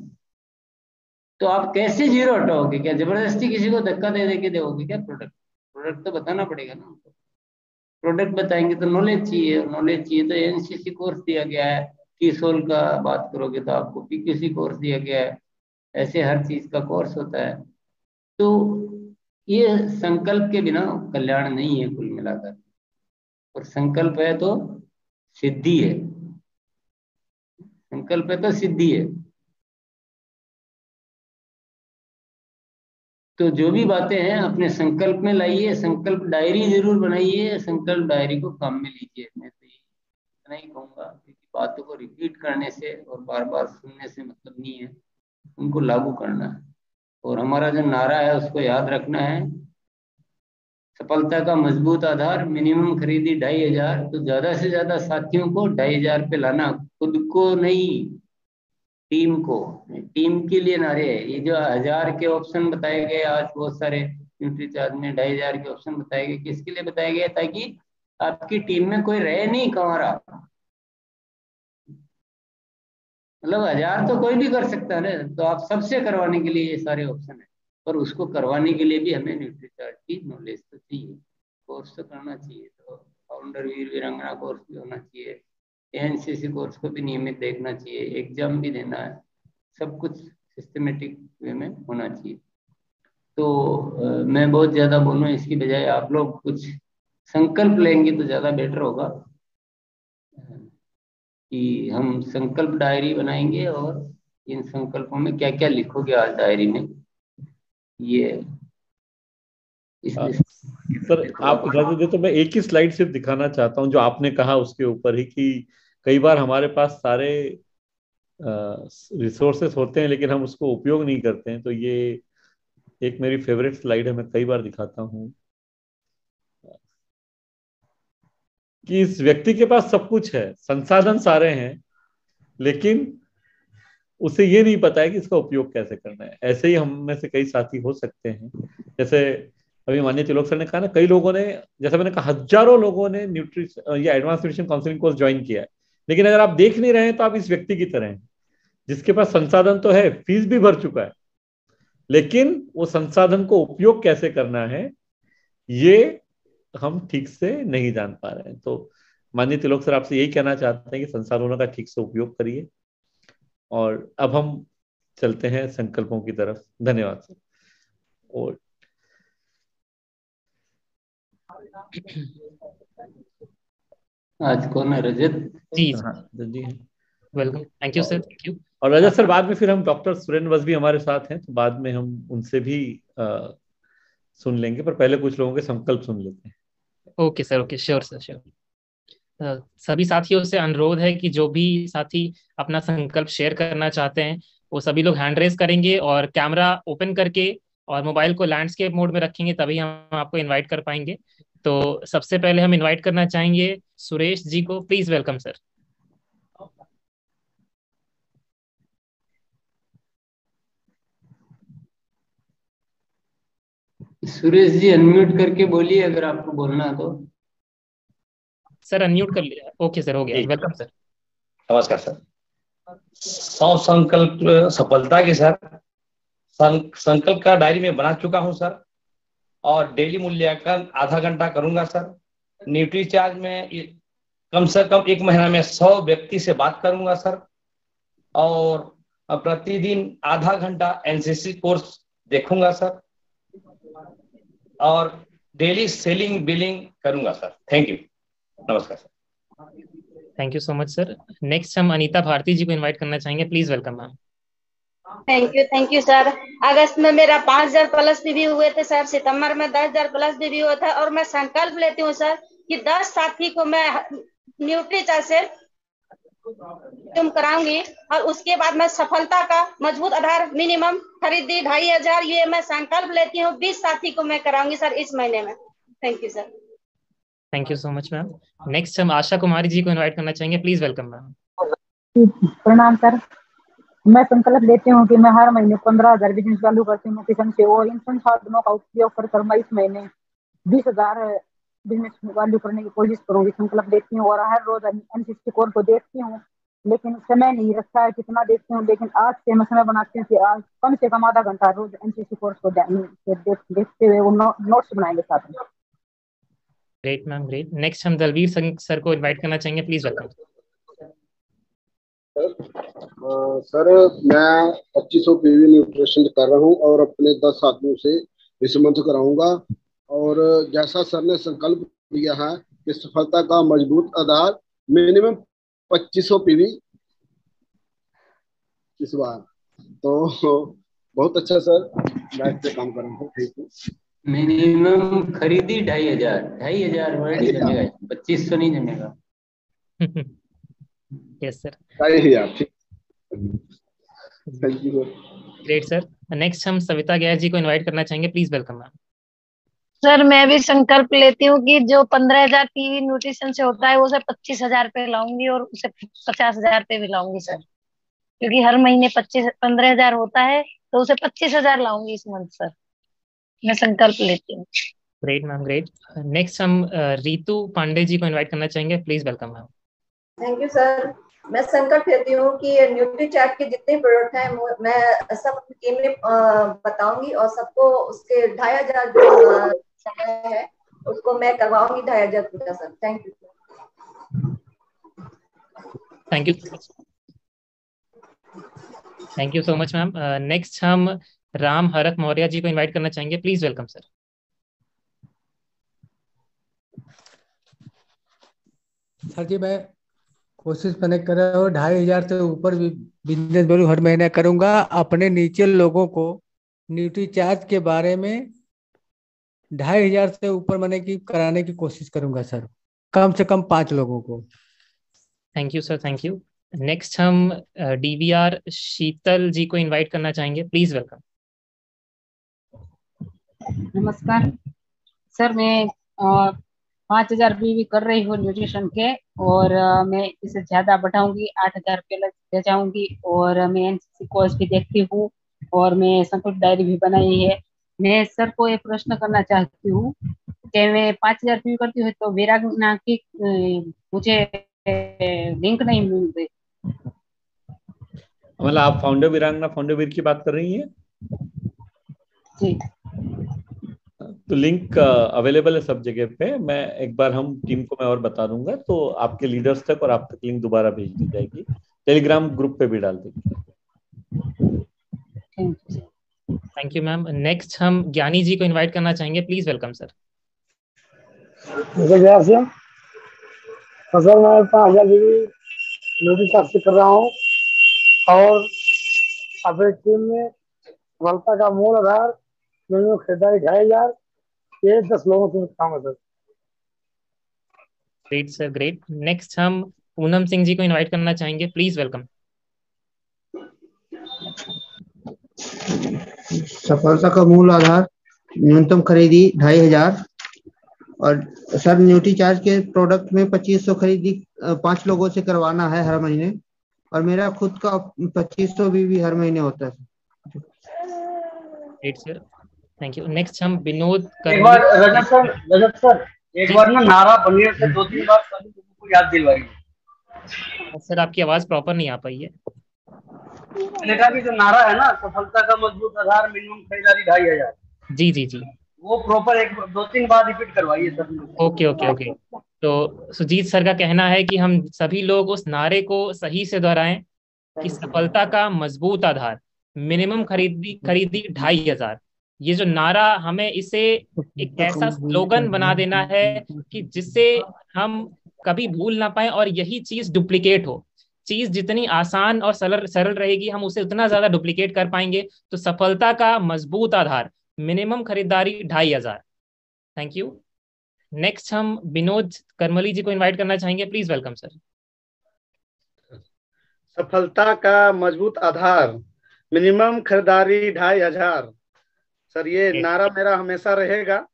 तो आप कैसे जीरो हटाओगे? क्या जबरदस्ती किसी को धक्का दे दे के दोगे क्या प्रोडक्ट? प्रोडक्ट तो बताना पड़ेगा ना उनको। प्रोडक्ट बताएंगे तो नॉलेज चाहिए, नॉलेज चाहिए तो एनसीसी कोर्स दिया गया है। कीसोल का बात करोगे तो आपको पीक्यूसी कोर्स दिया गया है। ऐसे हर चीज का कोर्स होता है। तो ये संकल्प के बिना कल्याण नहीं है कुल मिलाकर, और संकल्प है तो सिद्धि है। संकल्प है तो सिद्धि है। तो जो भी बातें हैं अपने संकल्प में लाइए, संकल्प डायरी जरूर बनाइए, संकल्प डायरी को काम में लीजिए। मैं तो इतना ही कहूंगा, क्योंकि बातों को रिपीट करने से और बार बार सुनने से मतलब नहीं है, उनको लागू करना है। और हमारा जो नारा है उसको याद रखना है, सफलता का मजबूत आधार, मिनिमम खरीदी 2500। तो ज्यादा से ज्यादा साथियों को 2500 पे लाना, खुद को नहीं, टीम को। टीम के लिए नारे है ये। जो 1000 के ऑप्शन बताए गए आज बहुत सारे न्यूट्रीचार्ज में, 2500 के ऑप्शन बताए गए, किसके लिए बताए गए? ताकि आपकी टीम में कोई रहे नहीं कंवारा। मतलब 1000 तो कोई भी कर सकता है ना, तो आप सबसे करवाने के लिए ये सारे ऑप्शन है। पर उसको करवाने के लिए भी हमें न्यूट्रीचार्ज की नॉलेज तो चाहिए, कोर्स तो करना चाहिए। तो फाउंडर वीर वीरांगना कोर्स भी होना चाहिए, एएनसीसी कोर्स को भी नियमित देखना चाहिए, एग्जाम भी देना है, सब कुछ सिस्टमेटिक वे में होना चाहिए। तो मैं बहुत ज्यादा बोलूँ इसकी बजाय आप लोग कुछ संकल्प लेंगे तो ज्यादा बेटर होगा। कि हम संकल्प डायरी बनाएंगे, और इन संकल्पों में क्या क्या लिखोगे आज डायरी में, ये इसमें सर आप इजाजत दे तो मैं एक ही स्लाइड सिर्फ दिखाना चाहता हूँ जो आपने कहा उसके ऊपर ही, कि कई बार हमारे पास सारे रिसोर्सेस होते हैं लेकिन हम उसको उपयोग नहीं करते हैं। तो ये एक मेरी फेवरेट स्लाइड है, मैं कई बार दिखाता हूँ कि इस व्यक्ति के पास सब कुछ है, संसाधन सारे हैं, लेकिन उसे ये नहीं पता है कि इसका उपयोग कैसे करना है। ऐसे ही हम में से कई साथी हो सकते हैं। जैसे अभी माननीय तिलोक सर ने कहा ना, कई लोगों ने, जैसा मैंने कहा, हजारों लोगों ने या advance nutrition counselling course join किया है, लेकिन अगर आप देख नहीं रहे हैं तो आप इस व्यक्ति की तरह हैं जिसके पास संसाधन तो है, फीस भी भर चुका है, लेकिन वो संसाधन को उपयोग कैसे करना है ये हम ठीक से नहीं जान पा रहे हैं। तो माननीय तिलोक सर आपसे यही कहना चाहते हैं कि संसाधनों का ठीक से उपयोग करिए। और अब हम चलते हैं संकल्पों की तरफ। धन्यवाद सर। और आज कौन है? रजत जी हाँ जी हैं। Welcome, thank you sir, thank you. और रजत सर, बाद में फिर हम डॉक्टर सुरेंद्र वस भी हमारे साथ हैं, तो बाद में हम उनसे भी सुन लेंगे, पर पहले कुछ लोगों के संकल्प सुन लेते हैं। Okay sir, okay, sure sir, sure. सभी साथियों से अनुरोध है कि जो भी साथी अपना संकल्प शेयर करना चाहते हैं वो सभी लोग हैंड रेस करेंगे और कैमरा ओपन करके और मोबाइल को लैंडस्केप मोड में रखेंगे, तभी हम आपको इनवाइट कर पाएंगे। तो सबसे पहले हम इनवाइट करना चाहेंगे सुरेश जी को। Please welcome sir. Suresh ji unmute करके बोलिए अगर आपको बोलना है तो। सर अनम्यूट कर लिया। ओके सर, हो गया। ठीक। Welcome sir. नमस्कार सर। 100 संकल्प सफलता के सर संकल्प का डायरी में बना चुका हूं सर, और डेली मूल्यांकन आधा घंटा करूंगा सर। न्यूट्री चार्ज में कम से कम 1 महीना में 100 व्यक्ति से बात करूंगा सर, और प्रतिदिन आधा घंटा एनसीसी कोर्स देखूंगा सर, और डेली सेलिंग बिलिंग करूंगा सर। Thank you. नमस्कार sir. Thank you so much sir. Next हम अनीता भारती जी को इनवाइट करना चाहेंगे। Please welcome ma'am. Thank you sir. अगस्त में मेरा 5,000 प्लस भी हुए थे सर। सितंबर में 10,000 प्लस भी हुआ था। और मैं संकल्प लेती हूँ सर कि 10 साथी को मैं न्यूट्रीचा से तुम कराऊंगी, और उसके बाद मैं सफलता का मजबूत आधार मिनिमम खरीदी 2,500 ये मैं संकल्प लेती हूँ। 20 साथी को मैं कराऊंगी सर इस महीने में। Thank you sir. Thank you so much ma'am. Next हम आशा कुमारी जी को इनवाइट करना चाहेंगे। Please welcome ma'am. प्रणाम सर। मैं संकल्प लेती हूँ कि मैं हर महीने 15,000 बिजनेस चालू करती हूँ किसान से, और इन संसाधनों का उपयोग कर मैं इस महीने 20,000 बिजनेस चालू करने की कोशिश करूंगी। संकल्प लेती हूँ और हर रोज एनसीसी कोर्स को देखती हूँ, लेकिन समय नहीं रखता है कितना देखती हूँ। लेकिन आज से मैं समय बनाती हूँ कि आज कम से कम आधा घंटा रोज एनसीसी कोर्स को देखते हुए वो नोट्स बनाएंगे साथ में। Great ma'am, great. नेक्स्ट हम दलवीर सर को इनवाइट करना चाहेंगे। Please welcome. सर मैं 2500 पीवी न्यूट्रिशन कर रहा हूँ और अपने 10 साथियों से इस मंथ कराऊंगा। और जैसा सर ने संकल्प लिया है कि सफलता का मजबूत आधार मिनिमम 2500 पीवी इस बार, तो बहुत अच्छा सर, मैं इस पे काम कर रहा हूँ। ठीक है। मिनिमम खरीदी 2,500 वर्ड ही जमेगा, 2500 नहीं जमेगा। Yes sir. 2,500 ठीक। Thank you. Great sir. Next हम सविता गैस जी को इनवाइट करना चाहेंगे। Please welcome ma'am. सर मैं भी संकल्प लेती हूँ कि जो 15,000 पीवी न्यूट्रिशन से होता है वो उसे 25,000 पे लाऊंगी, और उसे 50,000 पे भी लाऊंगी सर, क्योंकि हर महीने 15,000 होता है, तो उसे 25,000 लाऊंगी इस मंथ सर। मैं संकल्प लेती हूँ। Great ma'am, great. नेक्स्ट हम रितु पांडे जी को इनवाइट करना चाहेंगे। Please welcome ma'am. Thank you sir. मैं संकल्प लेती हूँ कि न्यूट्री चार्ट के जितने प्रोडक्ट हैं मैं सब अपनी टीम में बताऊंगी, और सबको उसके 2,500 जो समय है उसको मैं करवाऊंगी 2,500 पूरा sir. Thank you. Thank you. Thank you so much ma'am. Next हम राम हरक मौर्य जी को इनवाइट करना चाहेंगे। Please welcome sir. सर जी मैं कोशिश मैंने कर रहा हूँ 2,500 से ऊपर भी बिजनेस वैल्यू हर महीने करूंगा। अपने नीचे लोगों को न्यूट्री चार्ज के बारे में 2,500 से ऊपर मैंने की कराने की कोशिश करूंगा सर, कम से कम 5 लोगों को। Thank you sir, thank you. Next हम डीवीआर शीतल जी को इनवाइट करना चाहेंगे। Please welcome. नमस्कार सर। मैं 5,000 पीवी कर रही हूँ न्यूट्रिशन के, और मैं इसे ज्यादा बढ़ाऊंगी, 8,000 पे ले जाऊंगी। और मैं एनसीसी कोर्स भी देखती हूँ, और मैं संकल्प डायरी भी बनाई है। मैं सर को एक प्रश्न करना चाहती हूँ कि मैं 5,000 पीवी करती हूँ तो वीरांगना की मुझे लिंक नहीं मिल रही। मतलब आप फाउंडर वीरांगना फाउंडर वीर की बात कर रही हैं? जी। तो लिंक अवेलेबल है सब जगह पे। मैं एक बार हम टीम को मैं और बता दूंगा, तो आपके लीडर्स तक और आप तक लिंक दोबारा भेज दी जाएगी। टेलीग्राम ग्रुप पे भी डाल देंगे। Thank you ma'am. नेक्स्ट हम ज्ञानी जी को इनवाइट करना चाहेंगे। Please welcome sir. तो सर मैं 5,000 न्यूट्री चार्ज से कर रहा हूँ, और अपनी टीम में सफलता का मूल आधार मैंने खरीदारी 2,500 ये 10 लोगों से बताऊंगा sir. Great sir, great. Next हम पूनम सिंह जी को इनवाइट करना चाहेंगे। Please welcome. सफलता का मूल आधार न्यूनतम खरीदी 2500 और सर न्यूट्री चार्ज के प्रोडक्ट में 2500 खरीदी 5 लोगों से करवाना है हर महीने, और मेरा खुद का 2500 भी हर महीने होता है। Great sir, thank you. Next हम विनोद एक बार रजत सर एक बार ना नारा बनिए से 2-3 बार सभी लोगों को याद दिलवाइए। सर आपकी आवाज प्रॉपर नहीं आ पाई है। मैंने कहा कि जो नारा है ना, सफलता का मजबूत आधार मिनिमम खरीदारी 2500, जी जी जी, वो प्रॉपर 2-3 बार रिपीट करवाइए सर। Okay okay okay. तो सुजीत सर का कहना है कि हम सभी लोग उस नारे को सही से दोहराएं कि सफलता का मजबूत आधार मिनिमम खरीदी 2500। ये जो नारा, हमें इसे एक ऐसा स्लोगन बना देना है कि जिससे हम कभी भूल ना पाए और यही चीज डुप्लीकेट हो। चीज जितनी आसान और सरल सरल रहेगी, हम उसे उतना ज्यादा डुप्लीकेट कर पाएंगे। तो सफलता का मजबूत आधार मिनिमम खरीदारी 2500। Thank you. नेक्स्ट हम विनोद करमली जी को इनवाइट करना चाहेंगे, प्लीज वेलकम सर। सफलता का मजबूत आधार मिनिमम खरीदारी 2500। सर ये नारा मेरा हमेशा रहेगा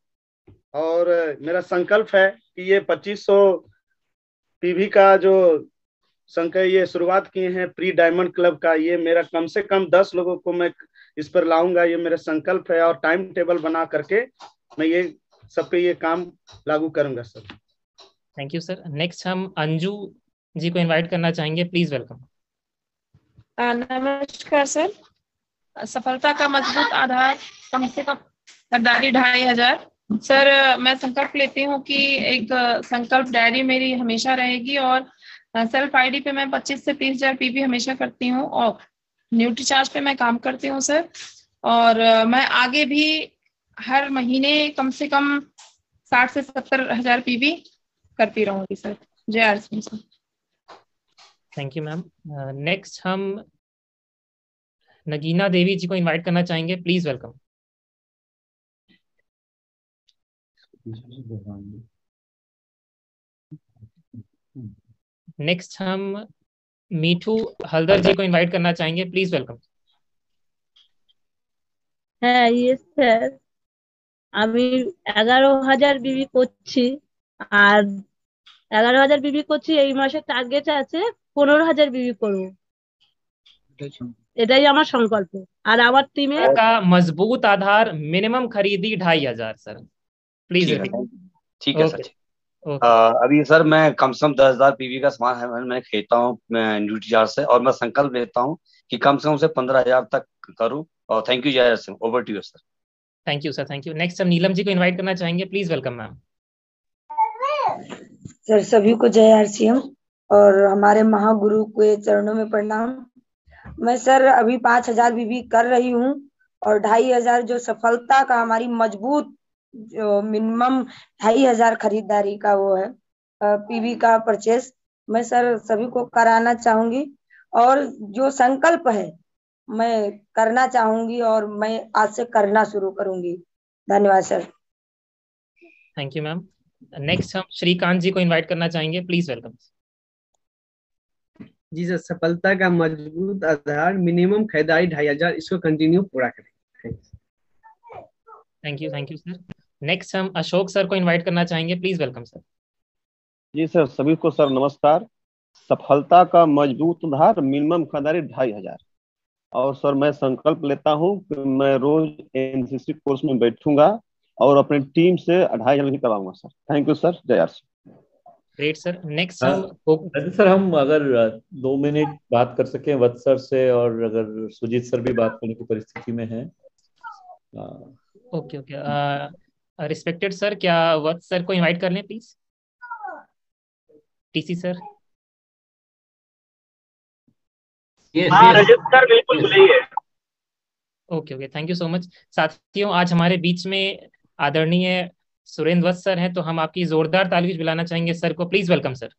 और मेरा संकल्प है कि ये 2500 पीवी का जो ये शुरुआत किए हैं प्री डायमंड क्लब का, ये मेरा कम से कम 10 लोगों को मैं इस पर लाऊंगा, ये मेरा संकल्प है। और टाइम टेबल बना करके मैं ये सब पे ये काम लागू करूंगा sir. Thank you sir. Next हम अंजू जी को इनवाइट करना चाहेंगे, प्लीज वेलकम। नमस्कार सर। सफलता का मजबूत आधार कम से कम खरीदारी 2500। सर मैं संकल्प लेती हूँ कि एक संकल्प डायरी मेरी हमेशा रहेगी और सेल्फ आईडी पे मैं 25 से 30,000 पीवी हमेशा करती हूँ और न्यूट्री चार्ज पे मैं काम करती हूँ सर। और मैं आगे भी हर महीने कम से कम 60 से 70,000 पीवी करती रहूंगी सर। जय RCM sir. Thank you ma'am. Next हम नगीना देवी जी को इनवाइट करना चाहेंगे, प्लीज वेलकम। नेक्स्ट हम मीठू हल्दर जी को इनवाइट करना चाहेंगे, प्लीज वेलकम। হ্যাঁ ইয়েস স্যার, আমি 11,000 বিবি করছি আর 11,000 বিবি করছি। এই মাসে টার্গেট আছে 15,000 বিবি করব, এটাই আমার সংকল্প। আর আমার টিমে का मजबूत आधार मिनिमम खरीदी 2500 सर, प्लीज। ठीक है सर। अभी सर मैं कम से कम 10,000 पीवी का सामान है मैं खरीदता हूँ न्यूट्री चार्ज से, और मैं संकल्प लेता हूँ कि कम से कम उसे 15,000 तक करूँ। और thank you Jai Singh, over to you sir. Thank you sir, thank you. Next हम नीलम जी को इनवाइट करना चाहेंगे, प्लीज वेलकम मैम। सर सभी को जय आरसीएम और हमारे महागुरु के चरणों में प्रणाम। मैं सर अभी 5,000 बीबी कर रही हूँ और 2,500 जो सफलता का हमारी मजबूत जो मिनिमम 2,500 खरीदारी का वो है पीवी का परचेस, मैं सर सभी को कराना चाहूंगी और जो संकल्प है मैं करना चाहूंगी और मैं आज से करना शुरू करूंगी। धन्यवाद sir. Thank you ma'am. Next हम श्रीकांत जी को इनवाइट करना चाहेंगे, प्लीज वेलकम। जी सर, सफलता का मजबूत आधार मिनिमम खरीदारी 2,500, इसको कंटिन्यू पूरा करें। Thank you sir. नेक्स्ट हम अशोक सर को इनवाइट करना चाहेंगे, प्लीज वेलकम सर। जी सर, सभी को सर नमस्कार। सफलता का मजबूत आधार मिनिमम खरीदारी 2,500। और सर मैं संकल्प लेता हूँ कि मैं रोज एनसीसी कोर्स में बैठूंगा और अपनी टीम से 2,500 भी करवाऊंगा सर। थैंक यू सर, जय RC. Great sir. Next sir हम अगर 2 मिनट बात कर सकें वत्स सर से, और अगर सुजीत सर भी बात करने की परिस्थिति में है। ओके रिस्पेक्टेड सर, क्या वत्स सर को इनवाइट कर लें please. TC sir. Rajat sir बिल्कुल बुलाइए। Okay thank you so much. साथियों, आज हमारे बीच में आदरणीय सुरेंद्र वत्स सर हैं, तो हम आपकी जोरदार ताली बुलाना चाहेंगे सर को, प्लीज वेलकम सर।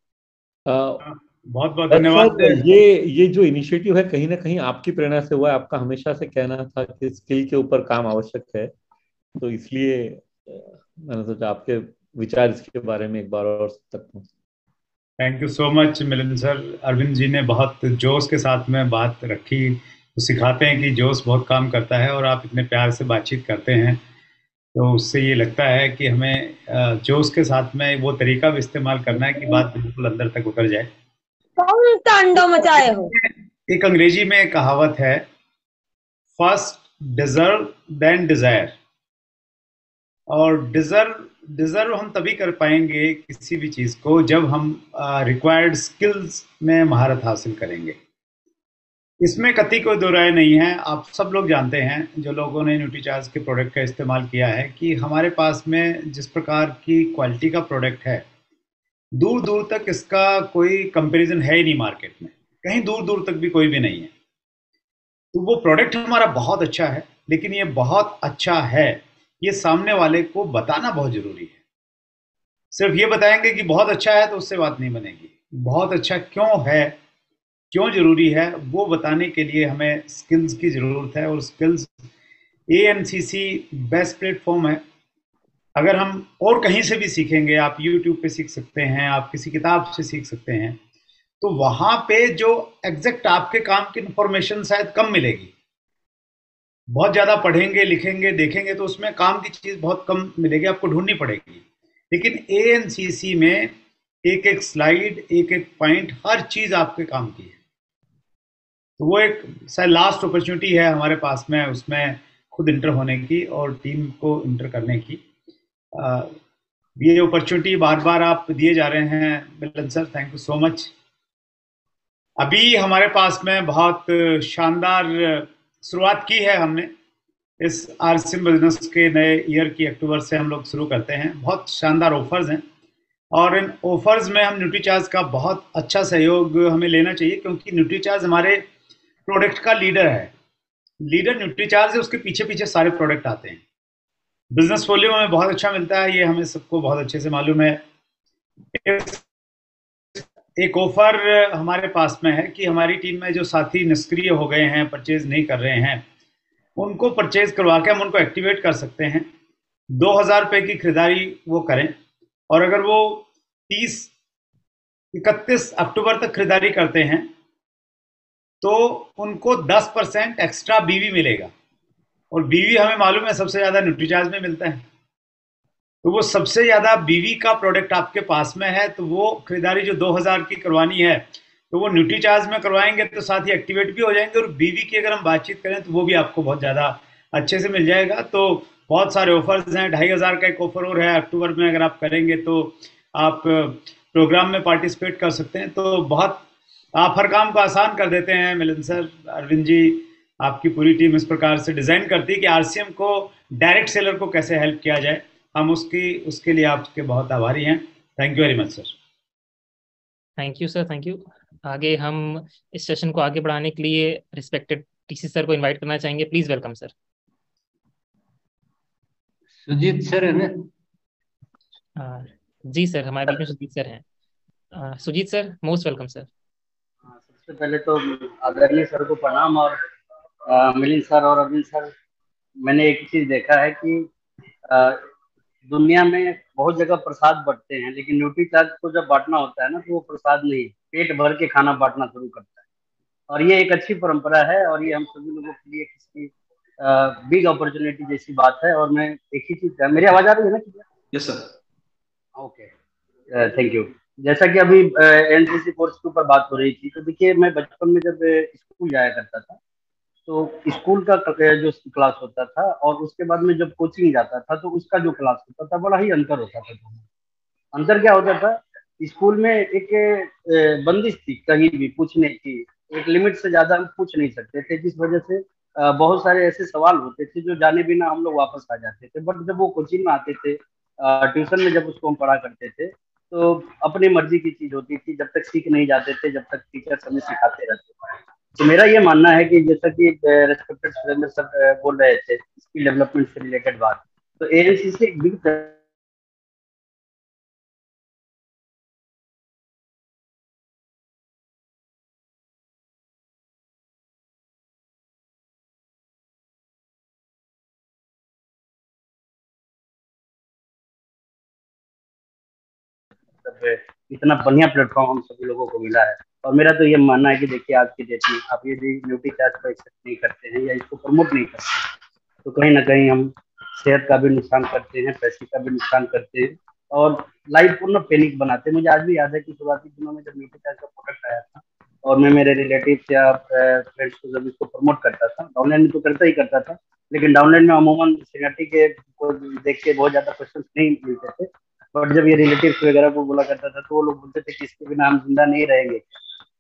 बहुत बहुत धन्यवाद। ये जो इनिशिएटिव है कहीं ना कहीं आपकी प्रेरणा से हुआ है। आपका हमेशा से कहना था कि स्किल के ऊपर काम आवश्यक है, तो इसलिए मैंने सोचा आपके विचार इसके बारे में एक बार और तक। Thank you so much Milind sir. Arvind ji ने बहुत जोश के साथ में बात रखी वो सिखाते हैं कि जोश बहुत काम करता है, और आप इतने प्यार से बातचीत करते हैं तो उससे ये लगता है कि हमें जोश के साथ में वो तरीका भी इस्तेमाल करना है कि बात बिल्कुल अंदर तक उतर जाए। कौन तांडव मचाए हो? एक अंग्रेजी में एक कहावत है, फर्स्ट डिजर्व देन डिजायर। और डिजर्व हम तभी कर पाएंगे किसी भी चीज को जब हम रिक्वायर्ड स्किल्स में महारत हासिल करेंगे। इसमें कतई कोई दो राय नहीं है। आप सब लोग जानते हैं, जो लोगों ने न्यूट्रीचार्ज के प्रोडक्ट का इस्तेमाल किया है, कि हमारे पास में जिस प्रकार की क्वालिटी का प्रोडक्ट है, दूर दूर तक इसका कोई कंपैरिजन है ही नहीं मार्केट में, कहीं दूर दूर तक भी कोई भी नहीं है। तो वो प्रोडक्ट हमारा बहुत अच्छा है, लेकिन ये बहुत अच्छा है ये सामने वाले को बताना बहुत जरूरी है। सिर्फ ये बताएंगे कि बहुत अच्छा है तो उससे बात नहीं बनेगी। बहुत अच्छा क्यों है, क्यों जरूरी है, वो बताने के लिए हमें स्किल्स की जरूरत है। और स्किल्स एएनसीसी बेस्ट प्लेटफॉर्म है। अगर हम और कहीं से भी सीखेंगे, आप यूट्यूब पे सीख सकते हैं, आप किसी किताब से सीख सकते हैं, तो वहां पे जो एग्जैक्ट आपके काम की इंफॉर्मेशन शायद कम मिलेगी। बहुत ज्यादा पढ़ेंगे, लिखेंगे, देखेंगे तो उसमें काम की चीज बहुत कम मिलेगी, आपको ढूंढनी पड़ेगी। लेकिन एएनसीसी में एक एक स्लाइड, एक एक पॉइंट, हर चीज आपके काम की है। तो वो एक शायद लास्ट अपॉर्चुनिटी है हमारे पास में उसमें खुद इंटर होने की और टीम को इंटर करने की। ये अपॉर्चुनिटी बार बार आप दिए जा रहे हैं Milan sir, thank you so much. अभी हमारे पास में बहुत शानदार शुरुआत की है हमने इस आरसीएम बिजनेस के नए ईयर की। अक्टूबर से हम लोग शुरू करते हैं। बहुत शानदार ऑफर्स हैं, और इन ऑफर्स में हम न्यूट्रीचार्ज का बहुत अच्छा सहयोग हमें लेना चाहिए, क्योंकि न्यूट्रीचार्ज हमारे प्रोडक्ट का लीडर है। लीडर न्यूट्रीचार्ज है, उसके पीछे पीछे सारे प्रोडक्ट आते हैं। बिजनेस फोलियो में बहुत अच्छा मिलता है, ये हमें सबको बहुत अच्छे से मालूम है। एक ऑफर हमारे पास में है कि हमारी टीम में जो साथी निष्क्रिय हो गए हैं, परचेज नहीं कर रहे हैं, उनको परचेज करवा के हम उनको एक्टिवेट कर सकते हैं। 2000 रुपए की खरीदारी वो करें, और अगर वो 31 अक्टूबर तक खरीदारी करते हैं तो उनको 10% एक्स्ट्रा बीवी मिलेगा। और बीवी हमें मालूम है सबसे ज्यादा न्यूट्रीचार्ज में मिलता है। तो वो सबसे ज्यादा बीवी का प्रोडक्ट आपके पास में है, तो वो खरीदारी जो 2000 की करवानी है तो वो न्यूट्रीचार्ज में करवाएंगे तो साथ ही एक्टिवेट भी हो जाएंगे। और बीवी की अगर हम बातचीत करें तो वो भी आपको बहुत ज्यादा अच्छे से मिल जाएगा। तो बहुत सारे ऑफर्स हैं। 2500 का एक ऑफर और है अक्टूबर में, अगर आप करेंगे तो आप प्रोग्राम में पार्टिसिपेट कर सकते हैं। तो बहुत आप हर काम को आसान कर देते हैं मिलन सर। अरविंद जी, आपकी पूरी टीम इस प्रकार से डिजाइन करती है कि आरसीएम को डायरेक्ट सेलर को कैसे हेल्प किया जाए। हम उसके लिए आपके बहुत आभारी हैं। Thank you very much sir. Thank you sir, thank you. आगे हम इस सेशन को आगे बढ़ाने के लिए रिस्पेक्टेड टीसी सर को इनवाइट करना चाहेंगे। Please welcome sir. Sujeet sir है ना? जी सर, हमारे बीच में सुजीत सर हैं। Sujeet sir, most welcome sir. सबसे पहले तो आदरणीय सर को प्रणाम। और मिलिंद सर और अरविंद सर, मैंने एक चीज देखा है कि दुनिया में बहुत जगह प्रसाद बंटते हैं, लेकिन न्यूट्रीचार्ज को जब बांटना होता है ना तो वो प्रसाद नहीं, पेट भर के खाना बांटना शुरू करता है। और ये एक अच्छी परंपरा है, और ये हम सभी लोगों के लिए किसी बिग अपॉर्चुनिटी जैसी बात है। और मैं एक ही चीज, मेरी आवाज आ रही है ना? Yes sir. Okay, thank you. जैसा कि अभी एनसीसी कोर्स के ऊपर बात हो रही थी, तो देखिए मैं बचपन में जब स्कूल जाया करता था तो स्कूल का जो क्लास होता था और उसके बाद में जब कोचिंग जाता था तो उसका जो क्लास होता था बड़ा ही अंतर होता था। अंतर क्या होता था? स्कूल में एक बंदिश थी कहीं भी पूछने की, एक लिमिट से ज्यादा हम पूछ नहीं सकते थे, जिस वजह से बहुत सारे ऐसे सवाल होते थे जो जाने बिना हम लोग वापस आ जाते थे। बट जब वो कोचिंग में आते थे, ट्यूशन में जब उसको हम पढ़ा करते थे, तो अपनी मर्जी की चीज होती थी। जब तक सीख नहीं जाते थे, जब तक टीचर हमें सिखाते रहते थे। तो मेरा ये मानना है कि जैसा कि रेस्पेक्टेड सुरेंद्र सर बोल रहे थे स्किल डेवलपमेंट से रिलेटेड बात, तो एएनसीसी एक बिग मतलब इतना बढ़िया प्लेटफॉर्म हम सभी लोगों को मिला है। और मेरा तो ये मानना है कि देखिए आज की डेट में आप यदि न्यूट्री चार्ज को एक्सेप्ट नहीं करते हैं या इसको प्रमोट नहीं करते हैं, तो कहीं ना कहीं हम सेहत का भी नुकसान करते हैं, पैसे का भी नुकसान करते हैं और लाइफ को ना पैनिक बनाते हैं। मुझे आज भी याद है कि शुरुआती दिनों में जब न्यूट्री चार्ज का प्रोडक्ट आया था और मैं मेरे रिलेटिव्स या फ्रेंड्स को जब इसको प्रमोट करता था, डाउनलाइन में तो करता ही करता था, लेकिन डाउनलाइन में अमूमन सिनेटी के को देख के बहुत ज्यादा क्वेश्चन नहीं मिलते थे। बट जब ये रिलेटिव्स वगैरह को बोला करता था तो वो लोग बोलते थे कि इसके बिना हम जिंदा नहीं रहेंगे,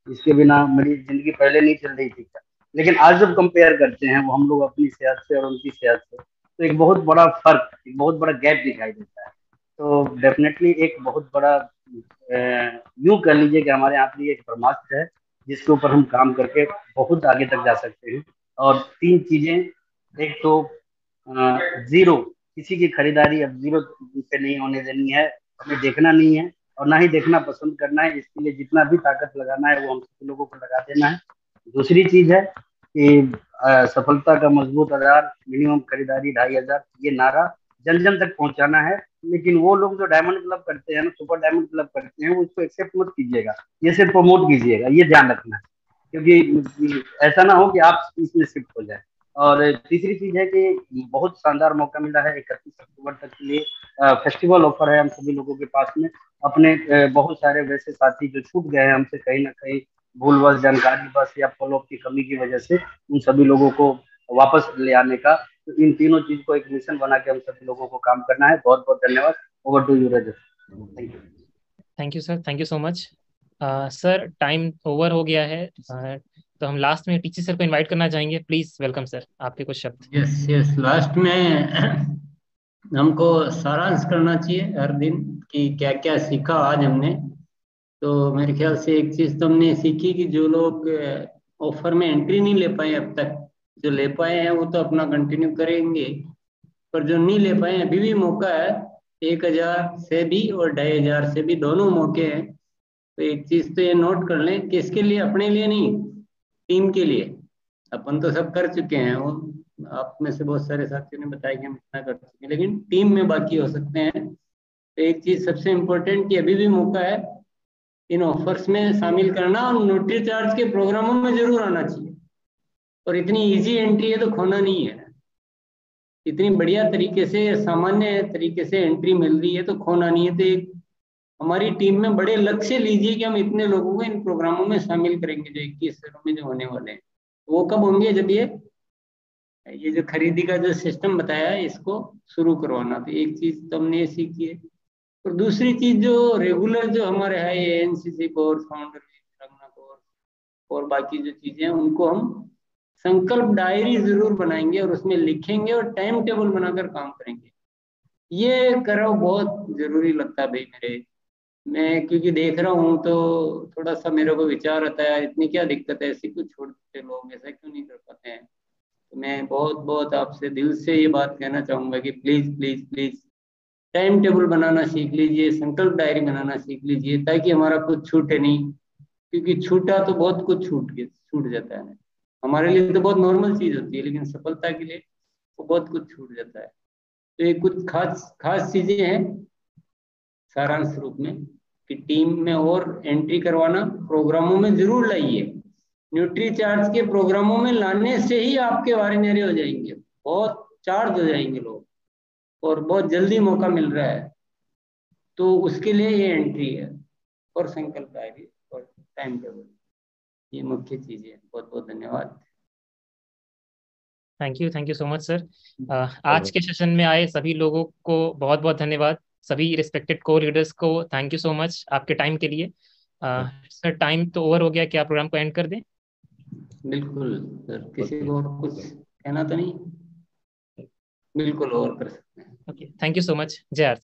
इसके बिना मेरी जिंदगी पहले नहीं चल रही थी। लेकिन आज जब कंपेयर करते हैं वो हम लोग अपनी सेहत से और उनकी सेहत से, तो एक बहुत बड़ा फर्क, एक बहुत बड़ा गैप दिखाई देता है। तो डेफिनेटली एक बहुत बड़ा यूं कर लीजिए कि हमारे यहाँ पे एक ब्रह्मास्त्र है जिसके ऊपर हम काम करके बहुत आगे तक जा सकते हैं। और 3 चीजें, एक तो जीरो, किसी की खरीदारी अब जीरो पे नहीं होने देनी है, हमें देखना नहीं है और ना ही देखना पसंद करना है। इसके लिए जितना भी ताकत लगाना है वो हम सभी लोगों को लगा देना है। दूसरी चीज है कि सफलता का मजबूत आधार मिनिमम खरीदारी 2500, ये नारा जन जन तक पहुंचाना है। लेकिन वो लोग जो डायमंड क्लब करते हैं ना, सुपर डायमंड क्लब करते हैं, वो इसको एक्सेप्ट मत कीजिएगा, ये सिर्फ प्रमोट कीजिएगा, ये ध्यान रखना है, क्योंकि ऐसा ना हो कि आप इसमें शिफ्ट हो जाए। और तीसरी चीज है कि बहुत शानदार मौका मिला है 31 अक्टूबर तक के लिए फेस्टिवल ऑफर है हम सभी लोगों के पास में। अपने बहुत सारे वैसे साथी जो छूट गए हैं हमसे कहीं ना कहीं भूलवश, जानकारी बस या फॉलोअप की कमी की वजह से, उन सभी लोगों को वापस ले आने का, तो इन तीनों चीज को एक मिशन बना के हम सभी लोगों को काम करना है। बहुत बहुत धन्यवाद। Over to you Rajat. Thank you. Thank you sir, thank you so much. Sir time over हो गया है, तो हम लास्ट में टीचर सर को इनवाइट करना चाहेंगे। प्लीज वेलकम सर, आपके कुछ शब्द। यस यस, लास्ट में हमको सारांश करना चाहिए हर दिन कि क्या क्या सीखा आज हमने। तो मेरे ख्याल से एक चीज तो हमने सीखी कि जो लोग ऑफर में एंट्री नहीं ले पाए अब तक, जो ले पाए हैं वो तो अपना कंटिन्यू करेंगे, पर जो नहीं ले पाए अभी भी मौका है। 1000 से भी और 2500 से भी दोनों मौके हैं। तो एक चीज तो ये नोट कर लें कि इसके लिए अपने लिए नहीं, टीम के लिए। अपन तो सब कर चुके हैं, वो आप में से बहुत सारे साथियों ने बताया कि हम इतना कर चुके हैं, लेकिन टीम में बाकी हो सकते हैं। तो एक चीज सबसे इम्पोर्टेंट कि अभी भी मौका है इन ऑफर्स में शामिल करना, और न्यूट्री चार्ज के प्रोग्रामों में जरूर आना चाहिए। और इतनी इजी एंट्री है तो खोना नहीं है, इतनी बढ़िया तरीके से, सामान्य तरीके से एंट्री मिल रही है तो खोना नहीं है। तो एक हमारी टीम में बड़े लक्ष्य लीजिए कि हम इतने लोगों को इन प्रोग्रामों में शामिल करेंगे जो 21 शहरों में जो होने वाले हैं। वो कब होंगे? जब ये जो खरीदी का जो सिस्टम बताया है इसको शुरू करवाना। तो एक चीज तो हमने ये सीखी है। और दूसरी चीज जो रेगुलर जो हमारे है ये एनसीसी कोर्स, फाउंडर कोर्स और बाकी जो चीजें हैं उनको हम संकल्प डायरी जरूर बनाएंगे और उसमें लिखेंगे और टाइम टेबल बनाकर काम करेंगे। ये करो बहुत जरूरी लगता है भाई मैं क्योंकि देख रहा हूँ तो थोड़ा सा मेरे को विचार आता है इतनी क्या दिक्कत है, ऐसी कुछ छोड़ देते लोग, ऐसा क्यों नहीं कर पाते हैं। तो मैं बहुत बहुत आपसे दिल से ये बात कहना चाहूंगा कि please please please time table बनाना सीख लीजिए, संकल्प डायरी बनाना सीख लीजिए, ताकि हमारा कुछ छूटे नहीं। क्योंकि छूटा तो बहुत कुछ छूट जाता है। हमारे लिए तो बहुत नॉर्मल चीज होती है, लेकिन सफलता के लिए तो बहुत कुछ छूट जाता है। तो ये कुछ खास चीजें हैं सारांश रूप में कि टीम में और एंट्री करवाना, प्रोग्रामों में जरूर लाइए। न्यूट्री चार्ज के प्रोग्रामों में लाने से ही आपके वारे हो जाएंगे, बहुत चार्ज हो जाएंगे लोग और बहुत जल्दी मौका मिल रहा है। तो उसके लिए ये एंट्री है और संकल्प डायरी और टाइम टेबल, ये मुख्य चीजें। बहुत बहुत धन्यवाद। Thank you so much sir. आज के सेशन में आए सभी लोगों को बहुत बहुत धन्यवाद। सभी रिस्पेक्टेड को लीडर्स को थैंक यू सो मच आपके टाइम के लिए। सर टाइम तो ओवर हो गया, क्या प्रोग्राम को एंड कर दें? बिल्कुल सर, किसी को और कुछ कहना तो नहीं? बिल्कुल और कर सकते हैं। Okay, thank you so much. जय आरती।